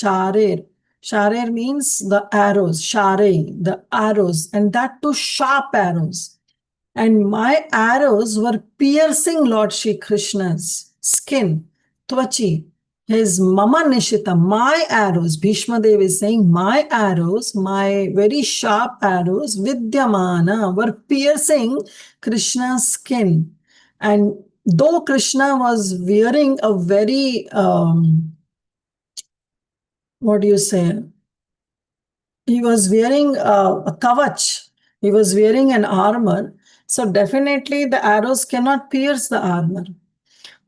Sharer. Sharer means the arrows, Share, the arrows, and that too sharp arrows. And my arrows were piercing Lord Shri Krishna's skin, Twachi. His Mama Nishita, my arrows, Bhishma Dev is saying, my arrows, my very sharp arrows, Vidyamana, were piercing Krishna's skin. And though Krishna was wearing a very, what do you say? He was wearing a kavach. He was wearing an armor. So definitely the arrows cannot pierce the armor.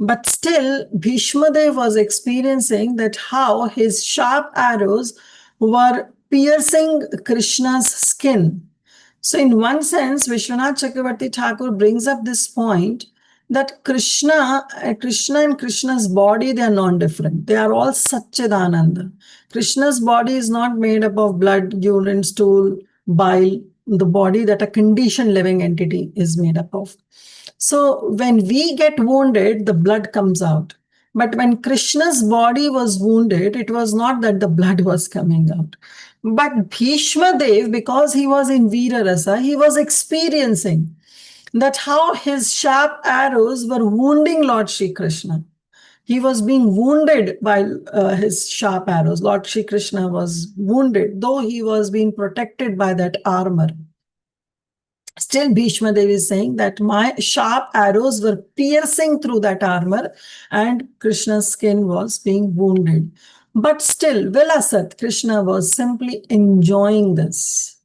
But still, Bhishma Dev was experiencing that how his sharp arrows were piercing Krishna's skin. So in one sense, Vishwanath Chakravarti Thakur brings up this point that Krishna and Krishna's body, they are non-different. They are all Satchidananda. Krishna's body is not made up of blood, urine, stool, bile, the body that a conditioned living entity is made up of. So when we get wounded, the blood comes out. But when Krishna's body was wounded, it was not that the blood was coming out. But Bhishma Dev, because he was in Veera Rasa, he was experiencing that how his sharp arrows were wounding Lord Shri Krishna. He was being wounded by his sharp arrows. Lord Shri Krishna was wounded, though he was being protected by that armor. Still, Bhishma Devi is saying that my sharp arrows were piercing through that armor and Krishna's skin was being wounded. But still, Vilasat, Krishna was simply enjoying this.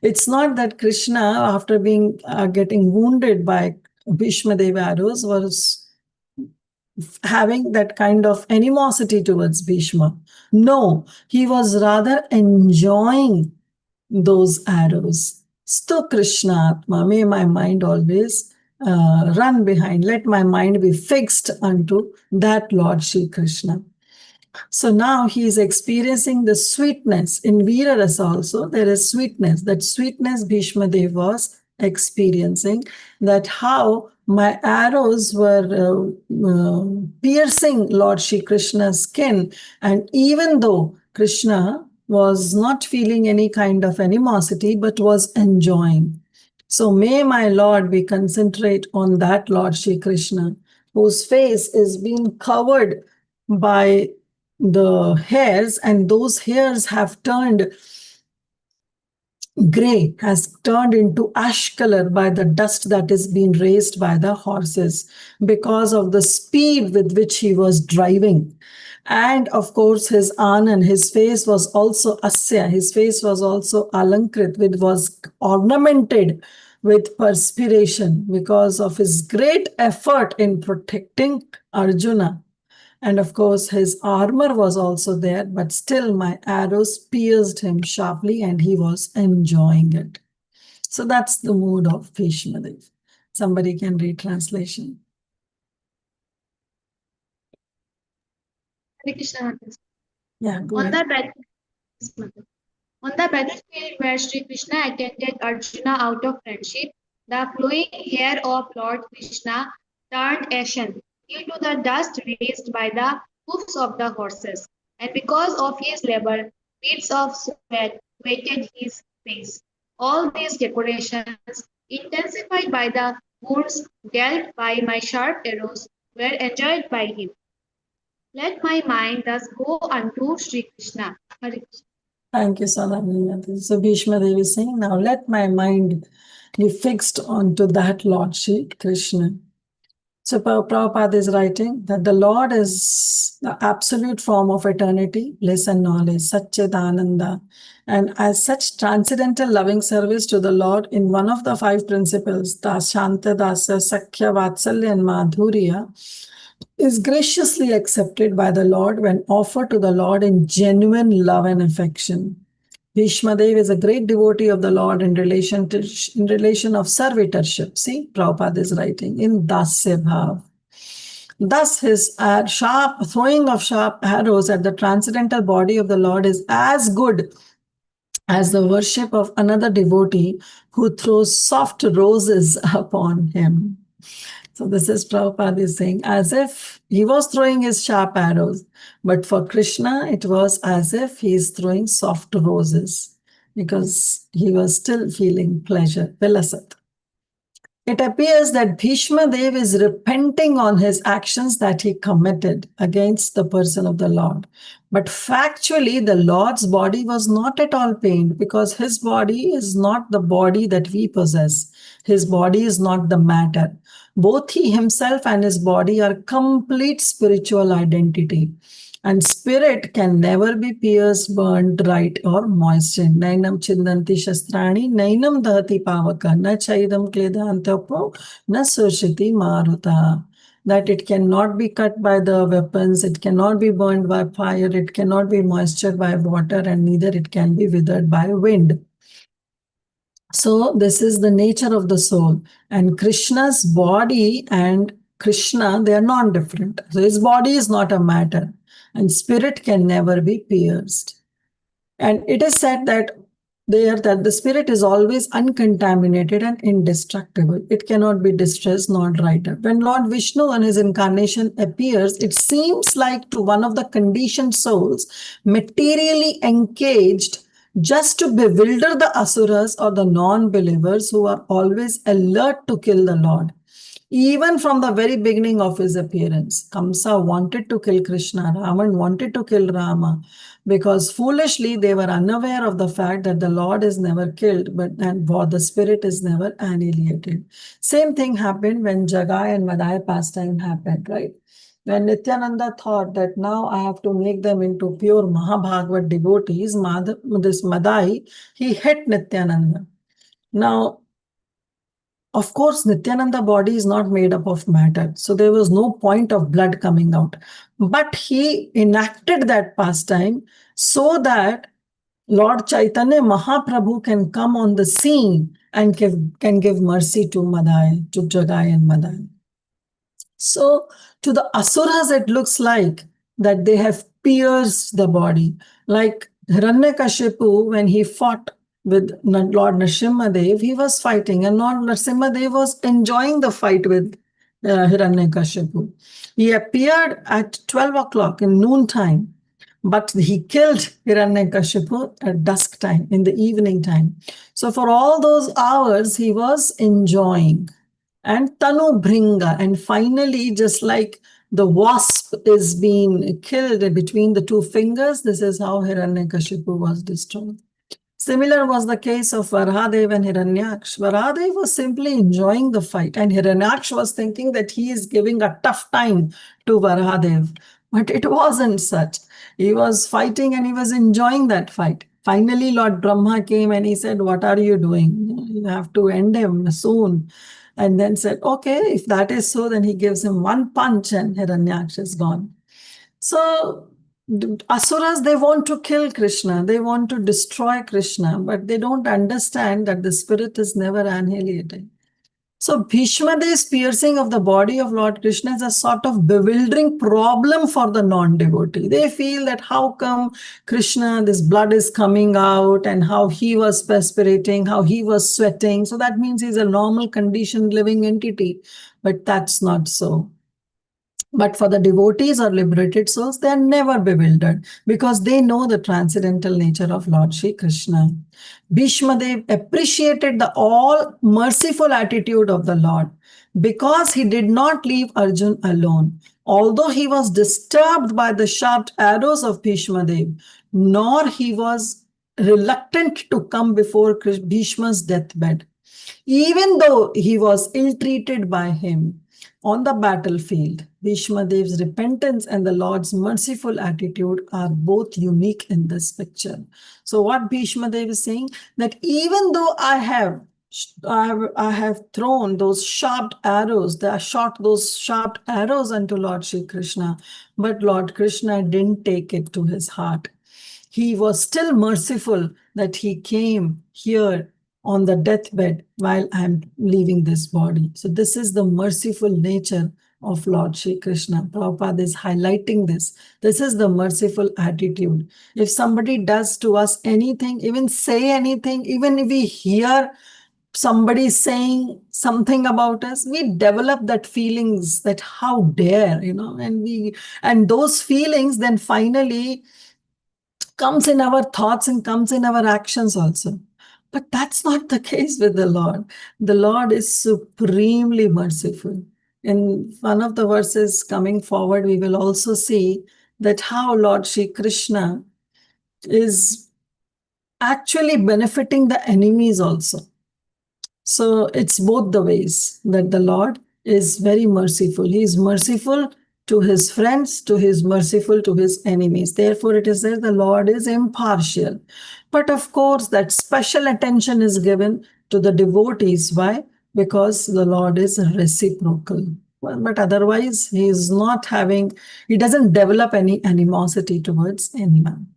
It's not that Krishna, after being getting wounded by Bhishma Devi arrows, was having that kind of animosity towards Bhishma. No, he was rather enjoying those arrows. Sto Krishna Atma, may my mind always run behind. Let my mind be fixed unto that Lord Shri Krishna. So now he is experiencing the sweetness. In Veera Rasa also, there is sweetness. That sweetness Bhishma Dev was experiencing, that how my arrows were piercing Lord Shri Krishna's skin. And even though Krishna was not feeling any kind of animosity, but was enjoying. So may my Lord be concentrate on that Lord Shri Krishna, whose face is being covered by the hairs, and those hairs have turned gray, has turned into ash color by the dust that is being raised by the horses because of the speed with which he was driving. And of course, his anand, his face was also asya, his face was also alankrit, which was ornamented with perspiration because of his great effort in protecting Arjuna. And of course, his armor was also there, but still my arrows pierced him sharply and he was enjoying it. So that's the mood of Bhishma Dev. Somebody can read translation. Hare Krishna. Yeah, go On ahead. On the battlefield where Sri Krishna attended Arjuna out of friendship, the flowing hair of Lord Krishna turned ashen due to the dust raised by the hoofs of the horses. And because of his labor, beads of sweat wetted his face. All these decorations, intensified by the wounds dealt by my sharp arrows, were enjoyed by him. Let my mind thus go unto Sri Krishna. Hare Krishna. Thank you, Salamini. So Bhishma Devi is saying, now let my mind be fixed onto that Lord Shri Krishna. So Prabhupada is writing that the Lord is the absolute form of eternity, bliss and knowledge, Satchidananda. And as such transcendental loving service to the Lord in one of the five principles, Shanta, Dasya, Sakhya, Vatsalya and Madhurya, is graciously accepted by the Lord when offered to the Lord in genuine love and affection. Bhishma Dev is a great devotee of the Lord in relation of servitorship. See, Prabhupada is writing in Dasya Bhav. Thus, his throwing of sharp arrows at the transcendental body of the Lord is as good as the worship of another devotee who throws soft roses upon him. So this is Prabhupada is saying, as if he was throwing his sharp arrows, but for Krishna, it was as if he is throwing soft roses because he was still feeling pleasure, vilasat. It appears that Bhishma Dev is repenting on his actions that he committed against the person of the Lord. But factually, the Lord's body was not at all pained because his body is not the body that we possess. His body is not the matter. Both he himself and his body are complete spiritual identity. And spirit can never be pierced, burned, dried, or moistened. Nainam chindanti shastrani, nainam dahati pavaka, na chaidam kledantapo, na surshiti maruta. That it cannot be cut by the weapons, it cannot be burned by fire, it cannot be moistured by water, and neither it can be withered by wind. So this is the nature of the soul. And Krishna's body and Krishna, they are non-different. So his body is not a matter. And spirit can never be pierced. And it is said that the spirit is always uncontaminated and indestructible. It cannot be distressed nor dried up. When Lord Vishnu on his incarnation appears, it seems like to one of the conditioned souls, materially engaged, just to bewilder the asuras or the non-believers who are always alert to kill the Lord. Even from the very beginning of his appearance, Kamsa wanted to kill Krishna, Ravan wanted to kill Rama, because foolishly they were unaware of the fact that the Lord is never killed, and the spirit is never annihilated. Same thing happened when Jagai and Madai pastime happened, right? When Nityananda thought that now I have to make them into pure Mahabhagavad devotees, this Madai, he hit Nityananda. Now, of course, Nityananda body is not made up of matter, so there was no point of blood coming out. But he enacted that pastime so that Lord Chaitanya Mahaprabhu can come on the scene and can give mercy to Madai, to Jagai and Madai. So to the asuras, it looks like that they have pierced the body. Like Hiranyakashipu, when he fought with Lord Nrsimhadev, he was fighting, and Lord Nrsimhadev was enjoying the fight with Hiranyakashipu. He appeared at 12 o'clock in noontime, but he killed Hiranyakashipu at dusk time, in the evening time. So for all those hours, he was enjoying. And Tanu Bringa, and finally, just like the wasp is being killed between the two fingers, this is how Hiranyakashipu was destroyed. Similar was the case of Varahadev and Hiranyaksh. Varahadev was simply enjoying the fight, and Hiranyaksh was thinking that he is giving a tough time to Varahadev. But it wasn't such. He was fighting and he was enjoying that fight. Finally, Lord Brahma came and he said, "What are you doing? You have to end him soon." And then said, "Okay, if that is so," then he gives him one punch and Hiranyaksh is gone. So asuras, they want to kill Krishna, they want to destroy Krishna, but they don't understand that the spirit is never annihilated. So Bhishma Dev's piercing of the body of Lord Krishna is a sort of bewildering problem for the non-devotee. They feel that how come Krishna, this blood is coming out, and how he was perspirating, how he was sweating. So that means he's a normal conditioned living entity, but that's not so. But for the devotees or liberated souls, they are never bewildered because they know the transcendental nature of Lord Shri Krishna. Bhishma Dev appreciated the all-merciful attitude of the Lord because he did not leave Arjun alone. Although he was disturbed by the sharp arrows of Bhishma Dev, nor he was reluctant to come before Bhishma's deathbed. Even though he was ill-treated by him on the battlefield, Bhishma Dev's repentance and the Lord's merciful attitude are both unique in this picture. So what Bhishma Dev is saying, that even though I have I have thrown those sharp arrows. I shot those sharp arrows unto Lord Shri Krishna, but Lord Krishna didn't take it to his heart. He was still merciful that he came here on the deathbed while I'm leaving this body. So this is the merciful nature of Lord Shri Krishna. Prabhupada is highlighting this. This is the merciful attitude. If somebody does to us anything, even say anything, even if we hear somebody saying something about us, we develop that feelings that how dare, and those feelings then finally comes in our thoughts and comes in our actions also. But that's not the case with the Lord. The Lord is supremely merciful. In one of the verses coming forward, we will also see that how Lord Shri Krishna is actually benefiting the enemies also. So it's both the ways that the Lord is very merciful. He is merciful to his friends, he is merciful to his enemies. Therefore, it is that the Lord is impartial. But of course, that special attention is given to the devotees. Why? Because the Lord is reciprocal. But otherwise, he doesn't develop any animosity towards anyone.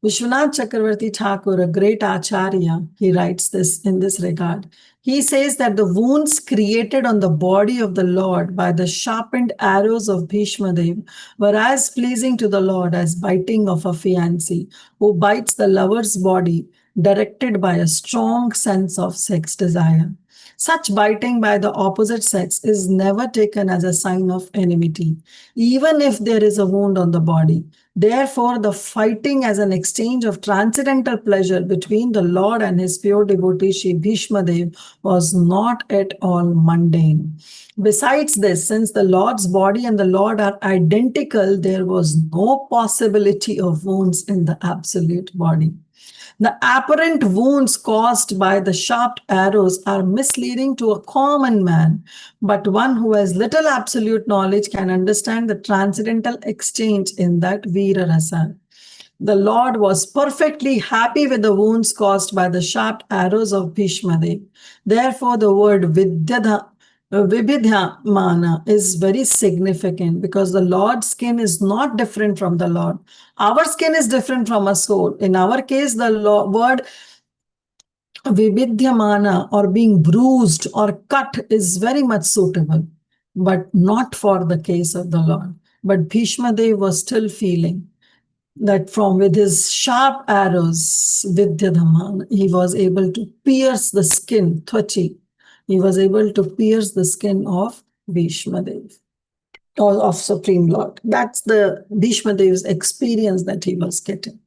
Vishwanath Chakravarti Thakur, a great acharya, he writes this in this regard. He says that the wounds created on the body of the Lord by the sharpened arrows of Bhishma Dev were as pleasing to the Lord as biting of a fiancé who bites the lover's body, directed by a strong sense of sex desire. Such biting by the opposite sex is never taken as a sign of enmity, even if there is a wound on the body. Therefore, the fighting as an exchange of transcendental pleasure between the Lord and his pure devotee Shri Bhishma Dev was not at all mundane. Besides this, since the Lord's body and the Lord are identical, there was no possibility of wounds in the absolute body. The apparent wounds caused by the sharp arrows are misleading to a common man, but one who has little absolute knowledge can understand the transcendental exchange in that Veera Rasa. The Lord was perfectly happy with the wounds caused by the sharp arrows of Bhishma Dev. Therefore, the word Vibhidhyamana is very significant because the Lord's skin is not different from the Lord. Our skin is different from a soul. In our case, the word Vibhidhyamana or being bruised or cut is very much suitable, but not for the case of the Lord. But Bhishma Dev was still feeling that with his sharp arrows, Vidyadhamana, he was able to pierce the skin, Tvachi. He was able to pierce the skin of Bhishma Dev, or of Supreme Lord. That's the Bhishma Dev's experience that he was getting.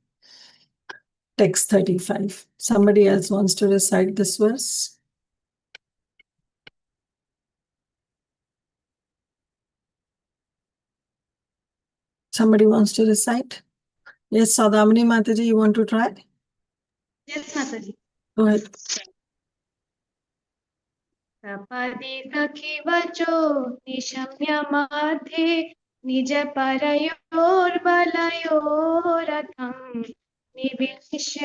Text 35. Somebody else wants to recite this verse? Somebody wants to recite? Yes, Saudamini Mataji, you want to try? Yes, Mataji. Go ahead. सपदि सखी वचो निशम्य मध्ये निज परयोर्बलयोरथं निविश्य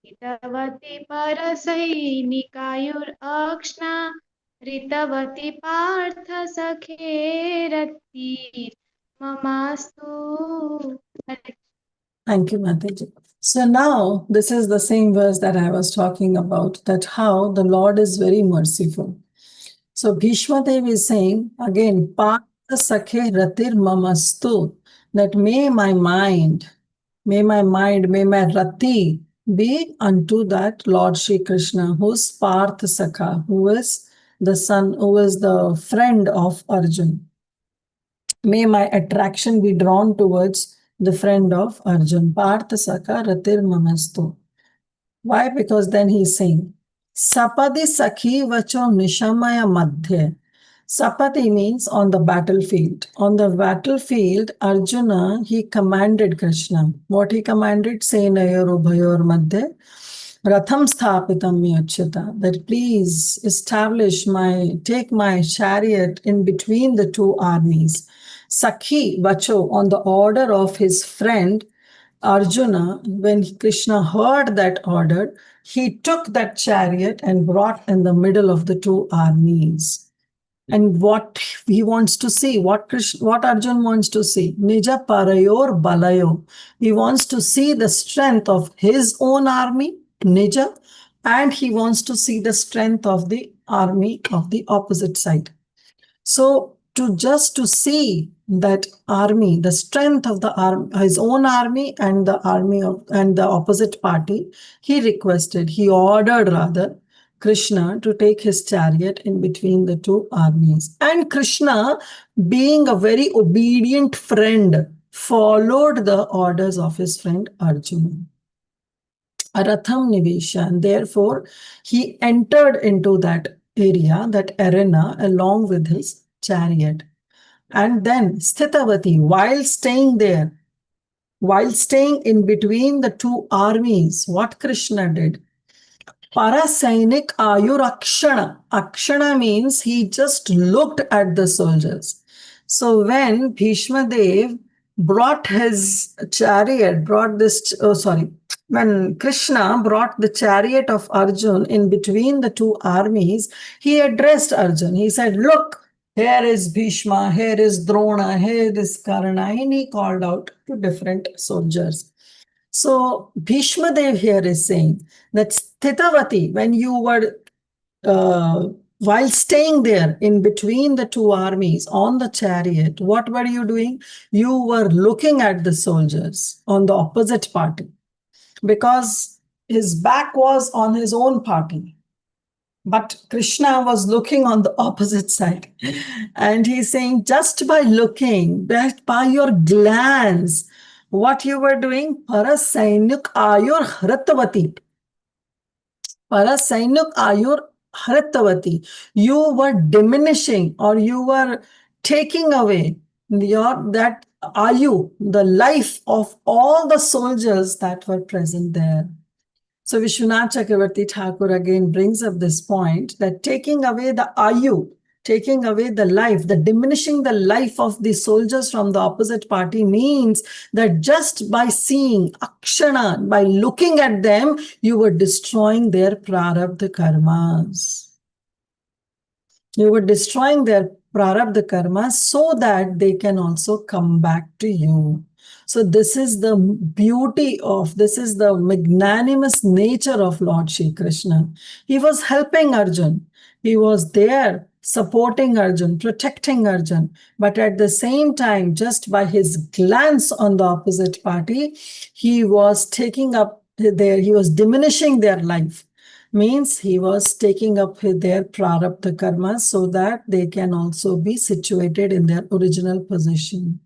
हितवती परसैनिकायुरक्ष्णा ऋतवती Partha सखेरति ममास्तु. Thank you, Mataji. So now this is the same verse that I was talking about, that how the Lord is very merciful. So Bhishma Dev is saying again, Partha Sakhe Ratir Mamastu, that may my mind, may my Rati be unto that Lord Shri Krishna, who's Partha Sakha, who is the son, who is the friend of Arjun. May my attraction be drawn towards the friend of Arjun. Partha Sakha Ratir Mamastu. Why? Because then he's saying, Sapadi Sakhi Vacho Nishamaya Madhya. Sapati means on the battlefield. On the battlefield, Arjuna, he commanded Krishna. What he commanded? Senayor Ubhayor Madhya. Ratham Sthapitam Myachita. That please take my chariot in between the two armies. Sakhi Vacho, on the order of his friend Arjuna, when Krishna heard that order, he took that chariot and brought in the middle of the two armies. And what he wants to see, what Arjuna wants to see, Nija Parayor Balayo. He wants to see the strength of his own army, Nija, and he wants to see the strength of the army of the opposite side. So to see that army, the strength of the his own army and the army of and the opposite party, he ordered rather Krishna to take his chariot in between the two armies. And Krishna, being a very obedient friend, followed the orders of his friend Arjuna. Aratham Nivesha, and therefore he entered into that area, that arena, along with his chariot. And then Sthitavati, while staying in between the two armies, what Krishna did? Parasainik Ayur Akshana. Akshana means he just looked at the soldiers. So when Bhishma Dev brought his chariot, when Krishna brought the chariot of Arjun in between the two armies, he addressed Arjun. He said, look, here is Bhishma, here is Drona, here is Karna, and he called out to different soldiers. So Bhishma Dev here is saying that Sthitavati, when you were, while staying there in between the two armies on the chariot, what were you doing? You were looking at the soldiers on the opposite party, because his back was on his own party. But Krishna was looking on the opposite side. And he's saying, just by looking, by your glance, what you were doing, Parasainik Ayur Hratavati. Parasainik Ayur Hratavati. You were diminishing, or you were taking away that Ayu, the life of all the soldiers that were present there. So Vishwanath Chakravarti Thakur again brings up this point that taking away the Ayu, taking away the life, the diminishing the life of the soldiers from the opposite party means that just by seeing Akshana, by looking at them, you were destroying their prarabdha karmas. You were destroying their prarabdha karmas so that they can also come back to you. So this is the beauty of, this is the magnanimous nature of Lord Shri Krishna. He was helping Arjun. He was there supporting Arjun, protecting Arjun. But at the same time, just by his glance on the opposite party, he was he was diminishing their life. Means he was taking up their prarabdha karma so that they can also be situated in their original position.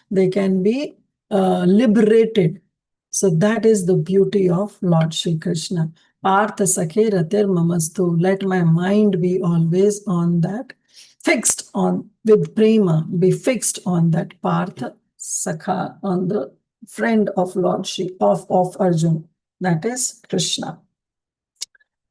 They can be liberated. So that is the beauty of Lord Shri Krishna. Partha Sakhe Ratir Mamastu. Let my mind be always on that, fixed on, with prema, be fixed on that Partha Sakha, on the friend of Lord Shri, of Arjun. That is Krishna.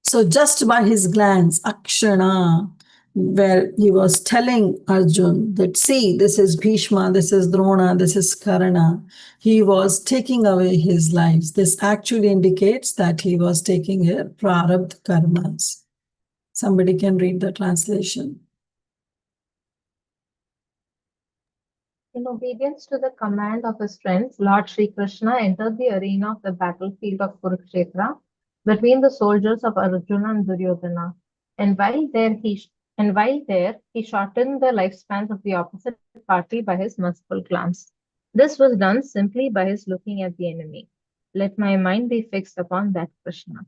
So just by his glance, Akshana, where he was telling Arjun that, see, this is Bhishma, this is Drona, this is Karna, he was taking away his lives. This actually indicates that he was taking a prarabdha karmas. Somebody can read the translation. In obedience to the command of his friends, Lord Shri Krishna entered the arena of the battlefield of Kurukshetra between the soldiers of Arjuna and Duryodhana. And while there, he shortened the lifespans of the opposite party by his merciful glance. This was done simply by his looking at the enemy. Let my mind be fixed upon that Krishna.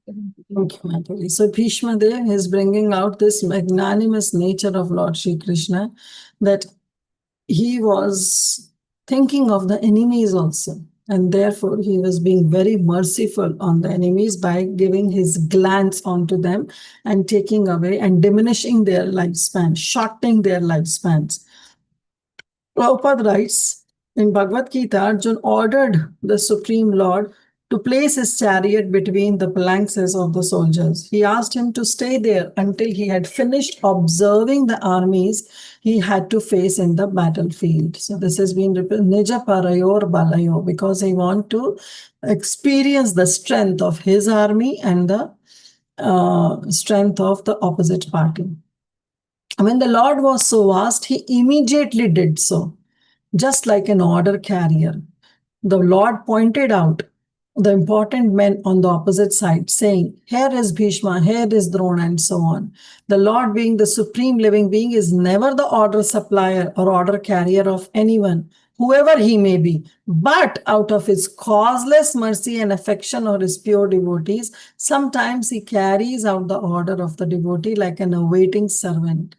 Okay, Madhuri. So Bhishma Dev is bringing out this magnanimous nature of Lord Shri Krishna, that he was thinking of the enemies also. And therefore, he was being very merciful on the enemies by giving his glance onto them and taking away and diminishing their lifespan, shortening their lifespans. Prabhupada writes, in Bhagavad Gita, Arjuna ordered the Supreme Lord to place his chariot between the phalanxes of the soldiers. He asked him to stay there until he had finished observing the armies he had to face in the battlefield. So this has been repeated, Nija Parayor Balayo, because he want to experience the strength of his army and the strength of the opposite party. When the Lord was so vast, he immediately did so, just like an order carrier. The Lord pointed out the important men on the opposite side, saying, here is Bhishma, here is Drona, and so on. The Lord, being the supreme living being, is never the order supplier or order carrier of anyone, whoever he may be, but out of his causeless mercy and affection or his pure devotees, sometimes he carries out the order of the devotee like an awaiting servant.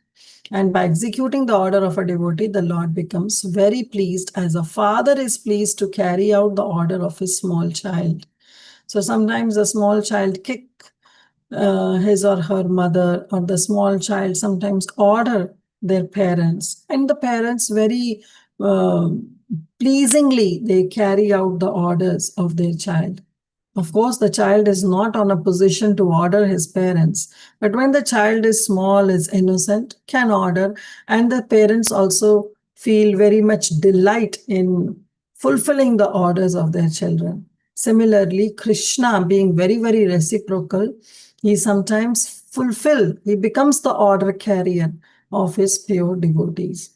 And by executing the order of a devotee, the Lord becomes very pleased, as a father is pleased to carry out the order of his small child. So sometimes a small child kick his or her mother, or the small child sometimes order their parents, and the parents very pleasingly, they carry out the orders of their child. Of course, the child is not on a position to order his parents, but when the child is small, is innocent, can order, and the parents also feel very much delight in fulfilling the orders of their children. Similarly, Krishna, being very, very reciprocal, he sometimes he becomes the order carrier of his pure devotees.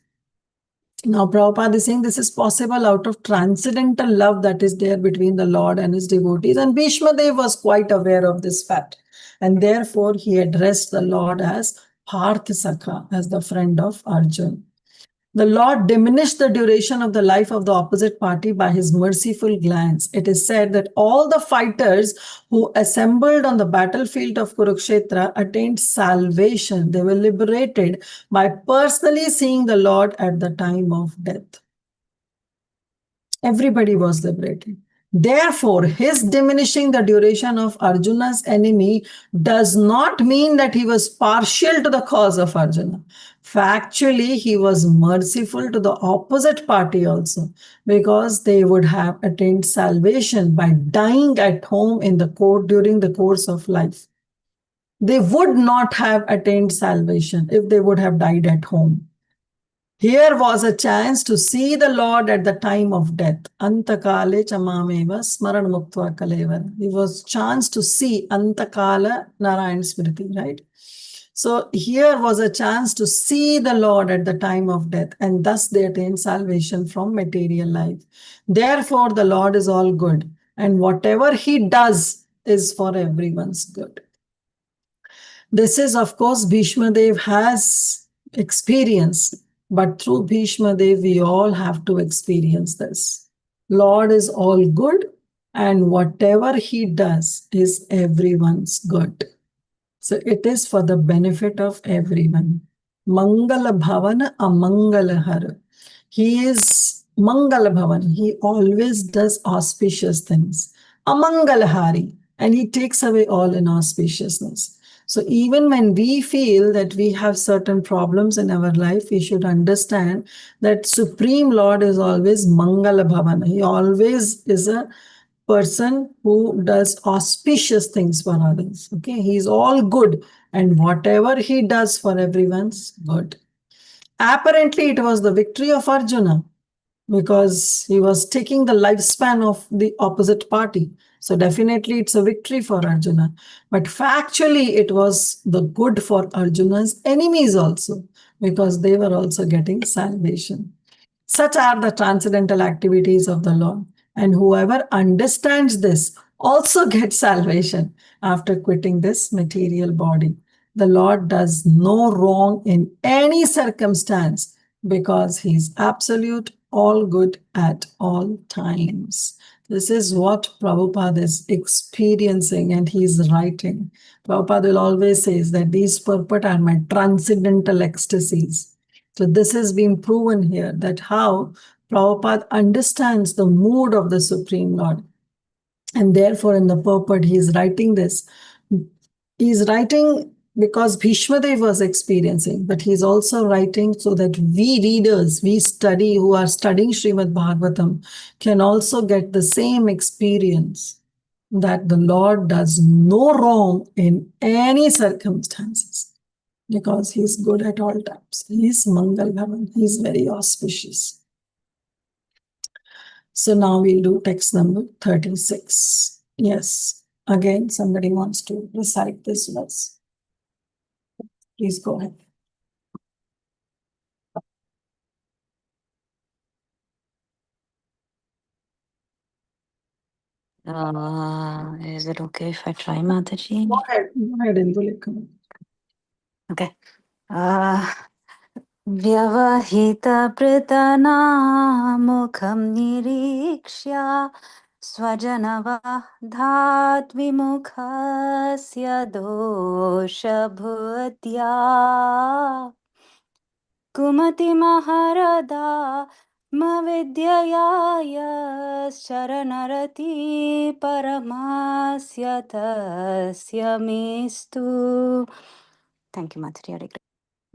Now, Prabhupada is saying this is possible out of transcendental love that is there between the Lord and his devotees. And Bhishma Dev was quite aware of this fact. And therefore, he addressed the Lord as Partha Sakha, as the friend of Arjuna. The Lord diminished the duration of the life of the opposite party by his merciful glance. It is said that all the fighters who assembled on the battlefield of Kurukshetra attained salvation. They were liberated by personally seeing the Lord at the time of death. Everybody was liberated. Therefore, his diminishing the duration of Arjuna's enemy does not mean that he was partial to the cause of Arjuna. Factually, he was merciful to the opposite party also, because they would have attained salvation by dying at home in the court during the course of life. They would not have attained salvation if they would have died at home. Here was a chance to see the Lord at the time of death. Antakale chamameva smaran muktva kalevan. It was chance to see Antakala Narayan Smriti, right? So here was a chance to see the Lord at the time of death, and thus they attain salvation from material life. Therefore, the Lord is all good, and whatever he does is for everyone's good. This is, of course, Bhishma Dev has experience. But through Bhishma Dev, we all have to experience this. Lord is all good, and whatever he does is everyone's good. So it is for the benefit of everyone. Mangala Bhavana Amangala Hara. He is Mangala Bhavan. He always does auspicious things. Amangala Hari. And he takes away all inauspiciousness. So even when we feel that we have certain problems in our life, we should understand that Supreme Lord is always Mangala Bhavana. He always is a person who does auspicious things for others. Okay, he's all good, and whatever he does for everyone's good. Apparently, it was the victory of Arjuna, because he was taking the lifespan of the opposite party. So definitely it's a victory for Arjuna. But factually, it was the good for Arjuna's enemies also, because they were also getting salvation. Such are the transcendental activities of the Lord. And whoever understands this also gets salvation after quitting this material body. The Lord does no wrong in any circumstance, because he's absolute, all good at all times. This is what Prabhupada is experiencing, and he's writing. Prabhupada will always say that these purport are my transcendental ecstasies. So this has been proven here, that how Prabhupada understands the mood of the Supreme Lord. And therefore in the purport he is writing this. He's writing because Bhishma Dev was experiencing, but he's also writing so that we readers, we study, who are studying Srimad Bhagavatam, can also get the same experience. that the Lord does no wrong in any circumstances because he's good at all times. He's Mangal Bhavan. He's very auspicious. So now we'll do text number 36. Yes. Again, somebody wants to recite this verse. Please go ahead. Is it okay if I try, Mataji? Go ahead, Indulekha. Okay. व्यवहितपृतनामुखं निरीक्ष्य स्वजनवधात् विमुखस्य दोषभूत्या कुमतिमहरदा मविद्यया शरणरति परमास्य तस्य मेस्तु. Thank you, Mataji.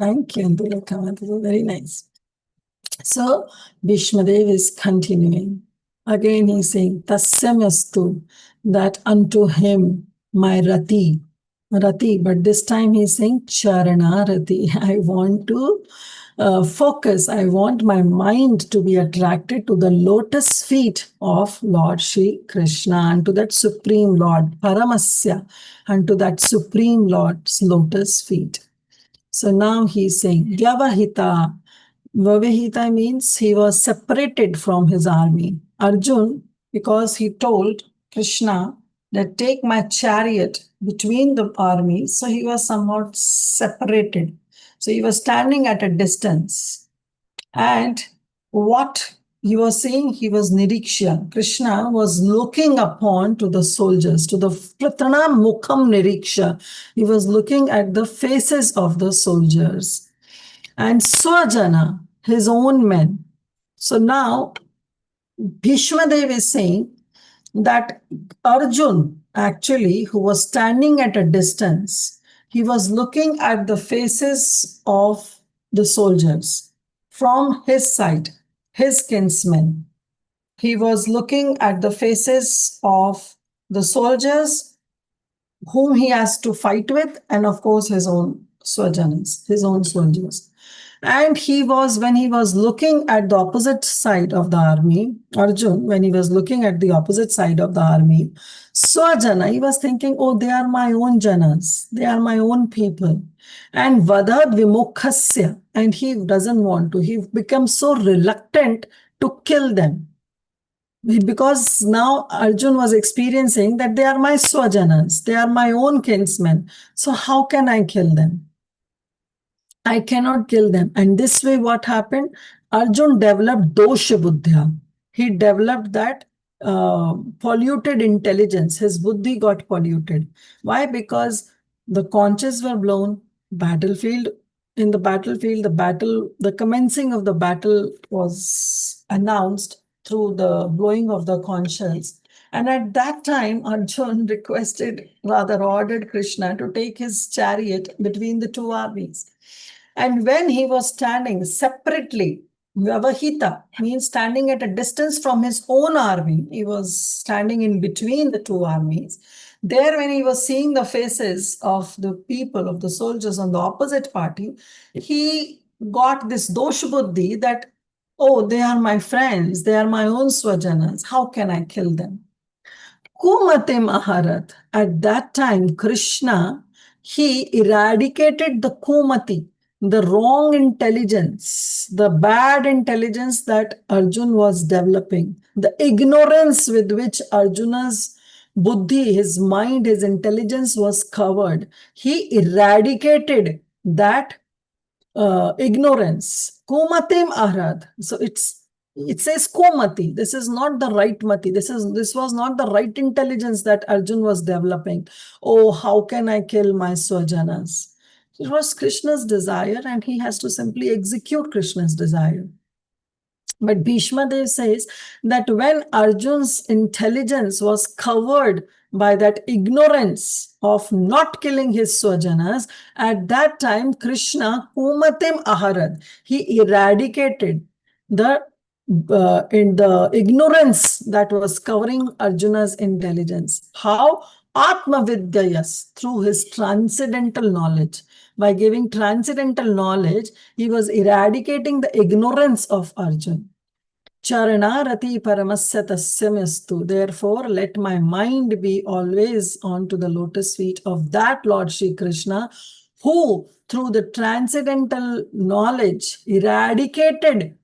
Thank you, Indulekha. This is very nice. So, Bhishmadev is continuing. Again, he's saying, Tasyamastu, that unto him, my Rati, but this time he's saying Charana Rati. I want to focus. I want my mind to be attracted to the lotus feet of Lord Shri Krishna and to that Supreme Lord, Paramasya, and to that Supreme Lord's lotus feet. So now he's saying, Vyavahita. Vyavahita means he was separated from his army. Arjun, because he told Krishna that take my chariot between the armies, so he was somewhat separated. So he was standing at a distance. And what he was saying, he was Niriksha. Krishna was looking upon to the soldiers, to the Pratana Mukham Niriksha. He was looking at the faces of the soldiers. And Swajana, his own men. So now Bhishmadev is saying that Arjun, actually, who was standing at a distance, he was looking at the faces of the soldiers from his side, his kinsmen. He was looking at the faces of the soldiers whom he has to fight with, and of course his own Swajanas, his own soldiers. And he was, when he was looking at the opposite side of the army, Arjun, when he was looking at the opposite side of the army, Swajana, he was thinking, oh, they are my own Janas, they are my own people. And Vadad Vimukhasya, and he doesn't want to, he becomes so reluctant to kill them. Because now Arjun was experiencing that they are my Swajanas, they are my own kinsmen. So how can I kill them? I cannot kill them. And this way, what happened? Arjun developed dosha buddhya. He developed that polluted intelligence. His buddhi got polluted. Why? Because the conches were blown. In the battlefield, the commencing of the battle was announced through the blowing of the conch shells. And at that time, Arjun ordered Krishna to take his chariot between the two armies. And when he was standing separately, Vyavahita means standing at a distance from his own army. He was standing in between the two armies. There, when he was seeing the faces of the people, of the soldiers on the opposite party, he got this dosha buddhi that, oh, they are my friends, they are my own Swajanas. How can I kill them? Kumate Maharat, at that time, Krishna, he eradicated the Kumati, the wrong intelligence, the bad intelligence that Arjun was developing, the ignorance with which Arjuna's buddhi, his mind, his intelligence was covered. He eradicated that ignorance. Kumatim arad. So it says Komati. This is not the right mati. This was not the right intelligence that Arjun was developing. Oh, how can I kill my Swajanas? It was Krishna's desire, and he has to simply execute Krishna's desire. But Bhishma Dev says that when Arjun's intelligence was covered by that ignorance of not killing his Swajanas, at that time Krishna Kumatim Aharad, he eradicated the in the ignorance that was covering Arjuna's intelligence. How? Atma Vidyayas, through his transcendental knowledge. By giving transcendental knowledge, he was eradicating the ignorance of Arjuna. Charanarati paramasya tasyamastu. Therefore, let my mind be always on to the lotus feet of that Lord Shri Krishna, who through the transcendental knowledge eradicated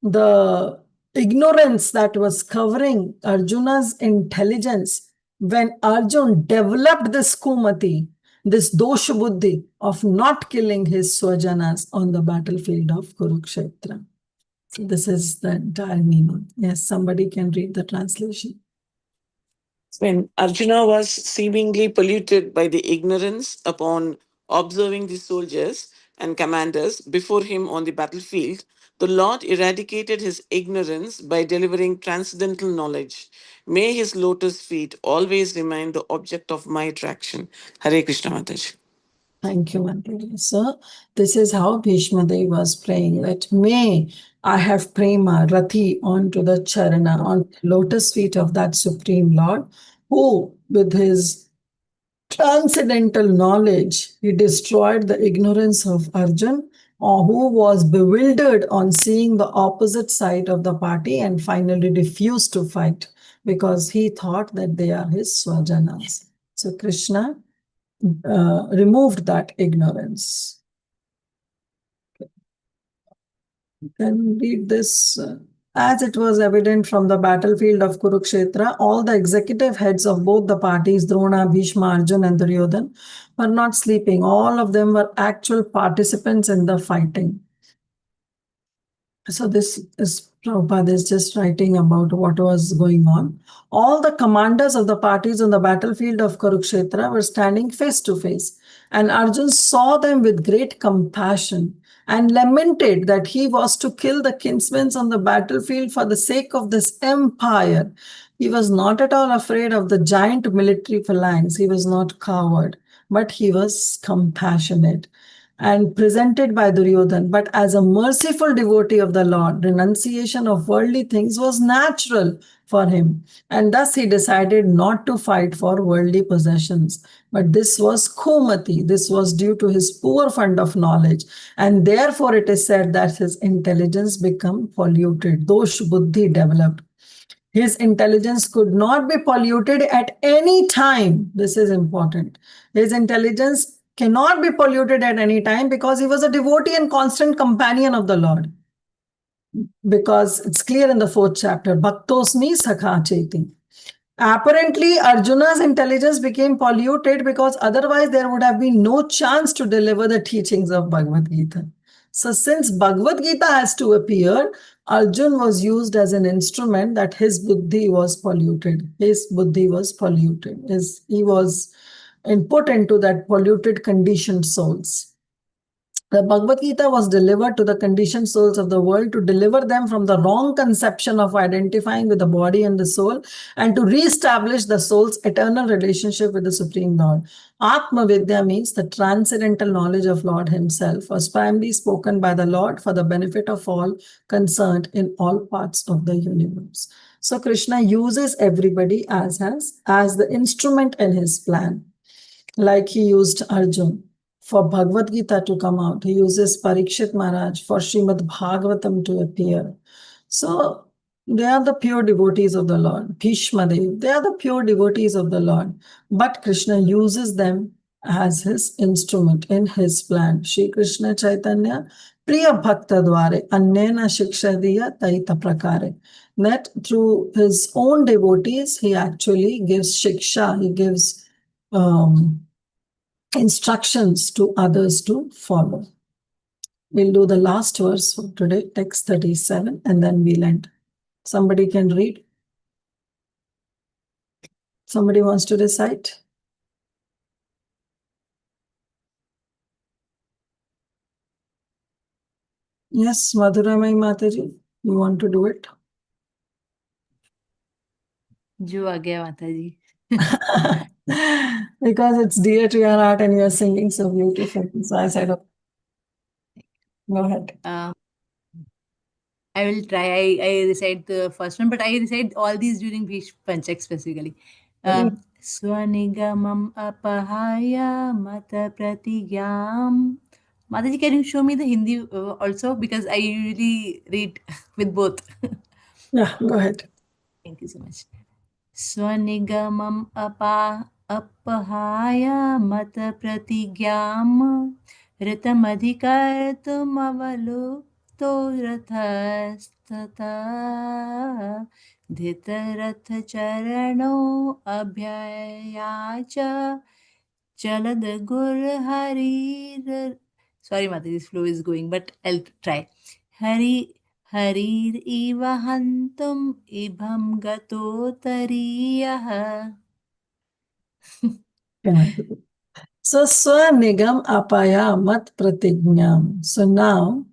the ignorance that was covering Arjuna's intelligence when Arjun developed this kumati, this dosha buddhi of not killing his swajanas on the battlefield of Kurukshetra. So this is the entire meaning. Yes, somebody can read the translation. When Arjuna was seemingly polluted by the ignorance upon observing the soldiers and commanders before him on the battlefield, the Lord eradicated his ignorance by delivering transcendental knowledge. May his lotus feet always remain the object of my attraction. Hare Krishna Mataji. Thank you, Mantaji. So this is how Bhishma Dev was praying, that may I have prema, rati, onto the charana, on the lotus feet of that Supreme Lord, who with his transcendental knowledge, he destroyed the ignorance of Arjun, or who was bewildered on seeing the opposite side of the party and finally refused to fight because he thought that they are his swajanas. So Krishna removed that ignorance. Then read this. As it was evident from the battlefield of Kurukshetra, all the executive heads of both the parties, Drona, Bhishma, Arjun, and Duryodhan, were not sleeping. All of them were actual participants in the fighting. So this is Prabhupada is just writing about what was going on. All the commanders of the parties on the battlefield of Kurukshetra were standing face to face, and Arjun saw them with great compassion and lamented that he was to kill the kinsmen on the battlefield for the sake of this empire. He was not at all afraid of the giant military phalanx. He was not coward, but he was compassionate and presented by Duryodhan. But as a merciful devotee of the Lord, renunciation of worldly things was natural for him. And thus he decided not to fight for worldly possessions. But this was kumati. This was due to his poor fund of knowledge. And therefore it is said that his intelligence became polluted. Dosh buddhi developed. His intelligence could not be polluted at any time. This is important. His intelligence cannot be polluted at any time because he was a devotee and constant companion of the Lord. Because it's clear in the 4th chapter, Bhaktosmi Sakha Cheti. Apparently, Arjuna's intelligence became polluted because otherwise there would have been no chance to deliver the teachings of Bhagavad Gita. So since Bhagavad Gita has to appear, Arjun was used as an instrument that his buddhi was polluted. His buddhi was polluted. He was input into that polluted conditioned souls. The Bhagavad Gita was delivered to the conditioned souls of the world to deliver them from the wrong conception of identifying with the body and the soul and to re-establish the soul's eternal relationship with the Supreme Lord. Atma Vidya means the transcendental knowledge of Lord himself was primarily spoken by the Lord for the benefit of all concerned in all parts of the universe. So Krishna uses everybody as the instrument in his plan. Like he used Arjun for Bhagavad Gita to come out. He uses Parikshit Maharaj for Srimad Bhagavatam to appear. So they are the pure devotees of the Lord. Bhishma Dev, they are the pure devotees of the Lord. But Krishna uses them as his instrument in his plan. Shri Krishna Chaitanya, Priya Bhakta Dware, Annena Shikshadiya Taita Prakare. That through his own devotees, he actually gives shiksha, he gives instructions to others to follow. We'll do the last verse for today, text 37, and then we'll end. Somebody can read? Somebody wants to recite? Yes, Madhuramai Mataji, you want to do it? Jo aa gaya Mataji. Because it's dear to your heart and you're singing so beautifully. So I said, okay. Go ahead. I will try. I recite the first one, but I recite all these during Bhish Panchak specifically. Swanigamam apahaya mata pratigyam. Mataji, can you show me the Hindi also? Because I usually read with both. Yeah, go ahead. Thank you so much. Swanigamam apahaya mata pratigyam ऋतमधिकर्तुमवलुप्तो रथस्तथा धृतरथचरणो अभ्यया च चलदगुर्हरिर्. Sorry, Mata, this flow is going, but I'll try. Harir iva hantum ibham gatotariyah. So Swanigam apaya mat pratignyam. So now